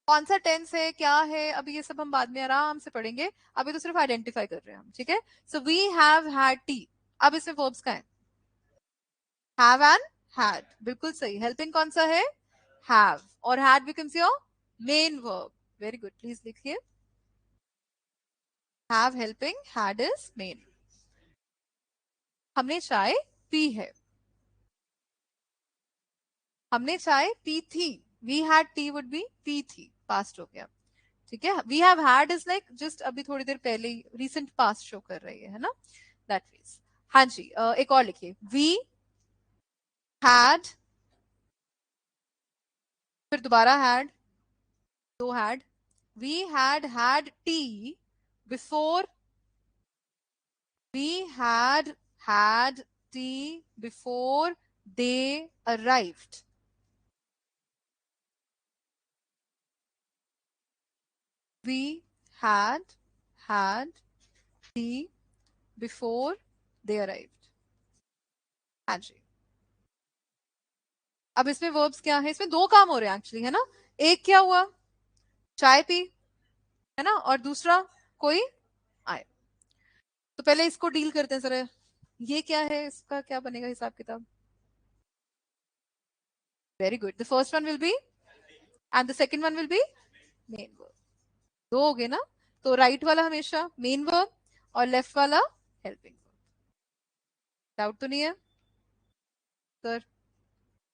कौन सा टेंस है, क्या है, अभी ये सब हम बाद में आराम से पढ़ेंगे. अभी तो सिर्फ आइडेंटिफाई कर रहे हैं हम. ठीक है. So we have had tea. अब इसमें वर्ब्स का है हैव एंड हैड. बिल्कुल सही. हेल्पिंग कौन सा है? हैव. और had becomes your main verb. Very good. Please लिखिए. Have helping, had is main. हमने चाय पी है. हमने चाय पी थी. We had tea would be पी थी. पास्ट हो गया. ठीक है. We have had is like just अभी थोड़ी देर पहले ही रिसेंट पास्ट शो कर रही है ना. That means. हाँ जी. एक और लिखिए. वी हैड, फिर दोबारा हैड, दो had. We had had tea before. We had had tea before they arrived. We had tea before they arrived. हाँ जी. अब इसमें वर्ब्स क्या है? इसमें दो काम हो रहे हैं एक्चुअली, है ना. एक क्या हुआ? चाय पी, है ना. और दूसरा कोई आए. तो पहले इसको डील करते हैं सर. ये क्या है, इसका क्या बनेगा हिसाब किताब? Very good. The first one will be and the second one will be main verb. दो हो गए ना. तो राइट वाला हमेशा मेन वर्ब और लेफ्ट वाला हेल्पिंग वर्ब. डाउट तो नहीं है सर?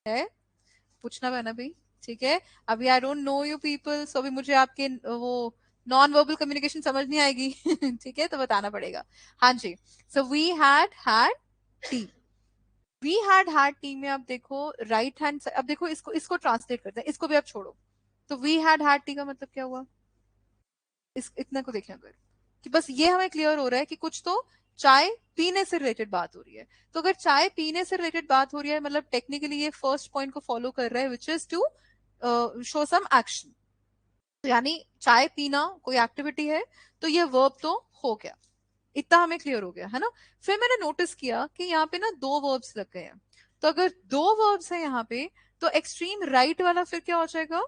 है. पूछना है ना भाई. ठीक है. अभी I don't know you people, so अभी मुझे आपके वो नॉन वर्बल कम्युनिकेशन समझ नहीं आएगी. ठीक है. तो बताना पड़ेगा. हाँ जी. So we had tea. We had tea में आप देखो राइट हैंड. अब देखो इसको ट्रांसलेट करते हैं. इसको भी आप छोड़ो. तो वी हैड टी का मतलब क्या हुआ? इस इतना को देखें अगर, कि बस ये हमें क्लियर हो रहा है कि कुछ तो चाय पीने से रिलेटेड बात हो रही है. तो अगर चाय पीने से रिलेटेड बात हो रही है मतलब टेक्निकली ये फर्स्ट पॉइंट को फॉलो कर रहा है which is to show some action. यानी चाय पीना कोई एक्टिविटी है. तो ये वर्ब तो हो गया. इतना हमें क्लियर हो गया, है ना. फिर मैंने नोटिस किया कि यहाँ पे ना दो वर्ब्स लग गए हैं. तो अगर दो वर्ब्स हैं यहाँ पे, तो एक्सट्रीम राइट वाला फिर क्या हो जाएगा?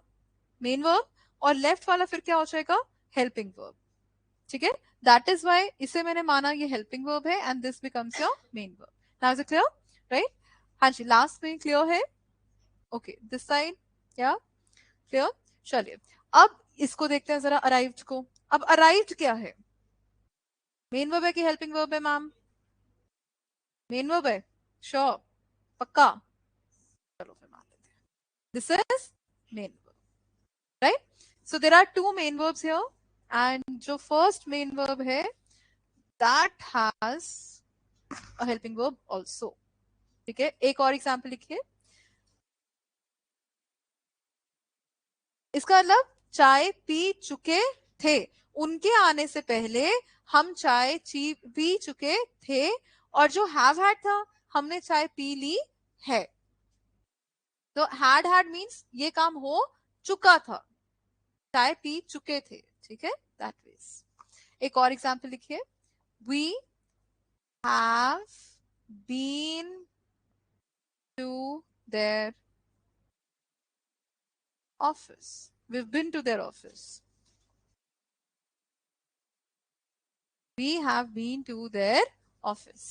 Main verb. और लेफ्ट वाला फिर क्या हो जाएगा? Helping verb. ठीक है. दैट इज वाई इसे मैंने माना ये हेल्पिंग वर्ब है and this becomes your main verb. Now is it clear? Right. हाँ जी. लास्ट में क्लियर है? ओके. दिस साइड या क्लियर? चलिए. अब इसको देखते हैं जरा अराइव्ड को. अब अराइव्ड क्या है? मेन वर्ब है कि हेल्पिंग वर्ब है मैम? मेन वर्ब है. श्योर? पक्का? चलो फिर मान लेते हैं. This is main verb. Right. So there are two main verbs here and जो फर्स्ट मेन वर्ब है that has a helping verb also. ठीक है. एक और एग्जांपल लिखिए. इसका मतलब चाय पी चुके थे. उनके आने से पहले हम चाय पी चुके थे. और जो हैव हैड था हमने चाय पी ली है. तो हैड मीन्स ये काम हो चुका था. चाय पी चुके थे. ठीक है. That means. एक और एग्जांपल लिखिए. We have been to their office. we've been to their office. We have been to their office.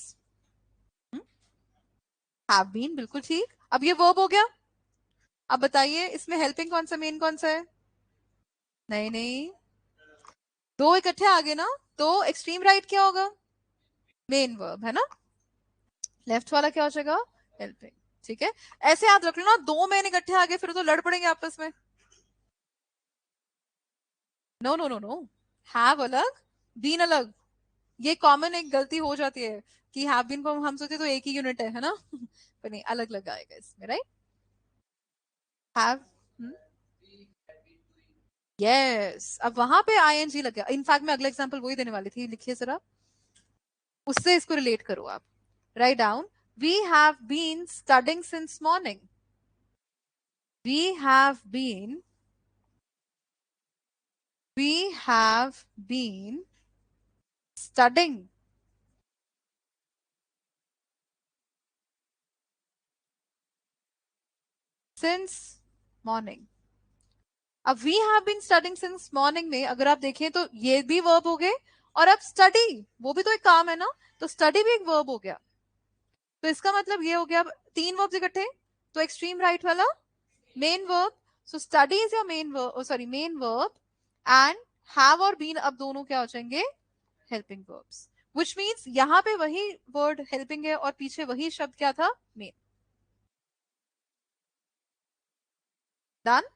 have been बिल्कुल ठीक. अब ये वर्ब हो गया. अब बताइए इसमें हेल्पिंग कौन सा, मेन कौन सा है? नहीं नहीं, दो इकट्ठे आ गए ना. तो एक्सट्रीम राइट क्या होगा? मेन वर्ब है ना. लेफ्ट वाला क्या हो जाएगा? हेल्पिंग. ठीक है. ऐसे याद रख लो ना. दो मेन इकट्ठे आ गए फिर तो लड़ पड़ेंगे आपस में. No no no no. Have अलग, बीन अलग. ये कॉमन एक गलती हो जाती है कि हैव बीन को हम सोचे तो एक ही यूनिट है ना. पर नहीं, अलग अलग आएगा इसमें. राइट. हैव. यस. अब वहां पे आईएनजी लग गया. इनफैक्ट मैं अगला एग्जांपल वही देने वाली थी. लिखिए जरा. उससे इसको रिलेट करो आप. Write down, we have been studying since morning. We have been studying since morning. अब we have been studying since morning में अगर आप देखें तो ये भी वर्ब हो गए, और अब स्टडी वो भी तो एक काम है ना, तो स्टडी भी एक वर्ब हो गया। तो इसका मतलब ये हो गया, अब तीन वर्ब्स इकट्ठे, तो एक्सट्रीम राइट वाला main verb. So study is your main verb, sorry main verb, and have और बीन अब दोनों क्या हो जाएंगे, हेल्पिंग वर्ब्स, विच मीन्स यहाँ पे वही वर्ड हेल्पिंग है और पीछे वही शब्द क्या था, main. Done.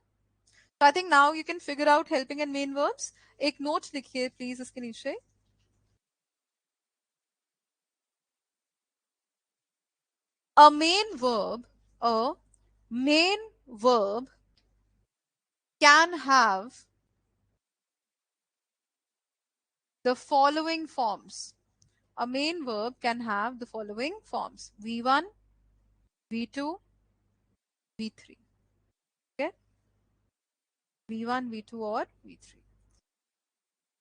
So I think now you can figure out helping and main verbs. एक नोट लिखिए प्लीज इसके नीचे। A main verb, a main verb can have the following forms. A main verb can have the following forms: V1, V2, V3. Okay? V1, V2 और V3।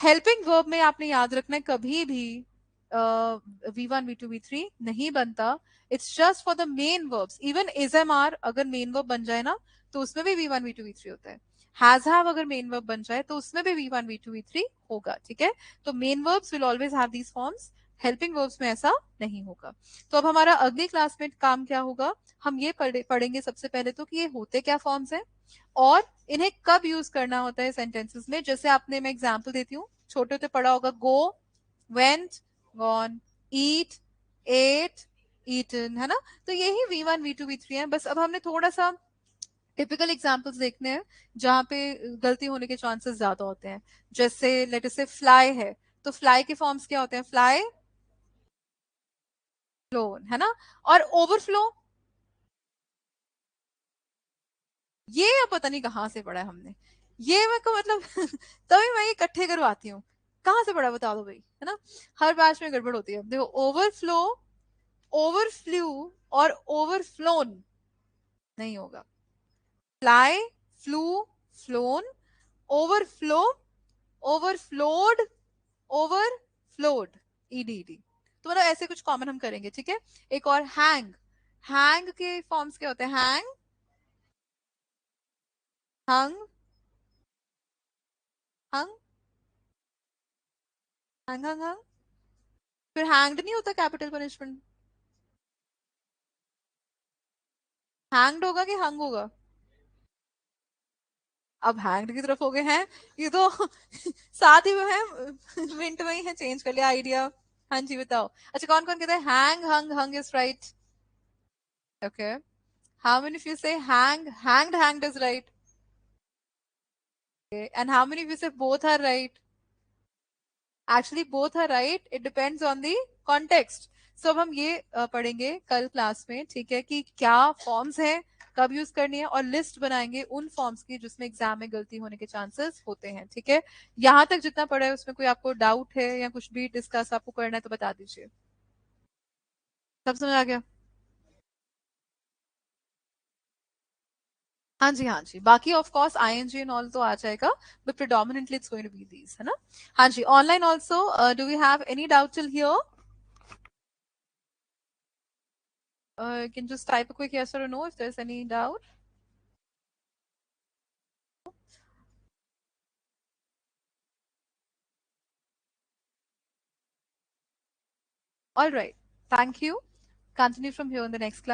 हेल्पिंग वर्ब में आपने याद रखना है कभी भी V1, V2, V3 नहीं बनता। It's just for the main verbs. Even is am are अगर मेन वर्ब बन जाए ना तो उसमें भी V1, V2, V3 होता है। हैज हैव अगर मेन वर्ब बन जाए तो उसमें भी V1, V2, V3 होगा। ठीक है, तो main verbs will always have these forms, helping verbs में ऐसा नहीं होगा। तो अब हमारा अगली क्लास में काम क्या होगा, हम ये पढ़ेंगे सबसे पहले तो कि ये होते क्या फॉर्म्स हैं और इन्हें कब यूज करना होता है सेंटेंसेस में। जैसे आपने, मैं एग्जांपल देती हूँ, छोटे होते पढ़ा होगा गो, वेंट, गॉन, ईट, एट, ईटन, है ना। तो यही V1, V2, V3 है। बस अब हमने थोड़ा सा टिपिकल एग्जांपल्स देखने हैं जहां पे गलती होने के चांसेस ज्यादा होते हैं। जैसे लेट अस से फ्लाई है, तो फ्लाई के फॉर्म्स क्या होते हैं, फ्लाई, फ्लोन, है ना। और ओवरफ्लो, ये अब पता नहीं कहाँ से पढ़ा है हमने, ये मैं को मतलब तभी मैं ये इकट्ठे करवाती हूँ। कहाँ से पढ़ा बता दो भाई, है ना। हर बैच में गड़बड़ होती है। देखो, ओवरफ्लो, ओवरफ्लू और ओवरफ्लोन नहीं होगा। Fly, flew, flown, overflow, overflowed, overflowed, ED ED. तो मतलब ऐसे कुछ कॉमन हम करेंगे। ठीक है, एक और हैंग, हैंग के फॉर्म्स क्या होते हैं, हैंग, हंग, हंग, हंग, हंग, हंग। फिर हैंग्ड नहीं होता कैपिटल पनिशमेंट, हैंग्ड होगा कि हंग होगा। अब हैंग्ड की तरफ हो गए हैं ये तो साथ ही में है, मिनट में ही है, चेंज कर लिया आइडिया। हाँ जी बताओ। अच्छा, कौन कौन कहते हैं hang, hung, hung is right. Okay, how many of you say hang, hanged, hanged is right. And how many of you say both are right. Actually both are right, it depends on the context. So अब हम ये पढ़ेंगे कल क्लास में, ठीक है, कि क्या फॉर्म्स हैं, कब यूज करनी है, और लिस्ट बनाएंगे उन फॉर्म्स की जिसमें एग्जाम में गलती होने के चांसेस होते हैं। ठीक है, यहाँ तक जितना पढ़ा है उसमें कोई आपको डाउट है या कुछ भी डिस्कस आपको करना है तो बता दीजिए। सब समझ आ गया। हाँ जी, हाँ जी, बाकी of course ING and all तो आ जाएगा, but predominantly it's going to be these, है ना। हाँ जी, online also, do we have any doubt till here? You can just type a quick yes or a no if there's any doubt. All right. Thank you. Continue from here in the next class.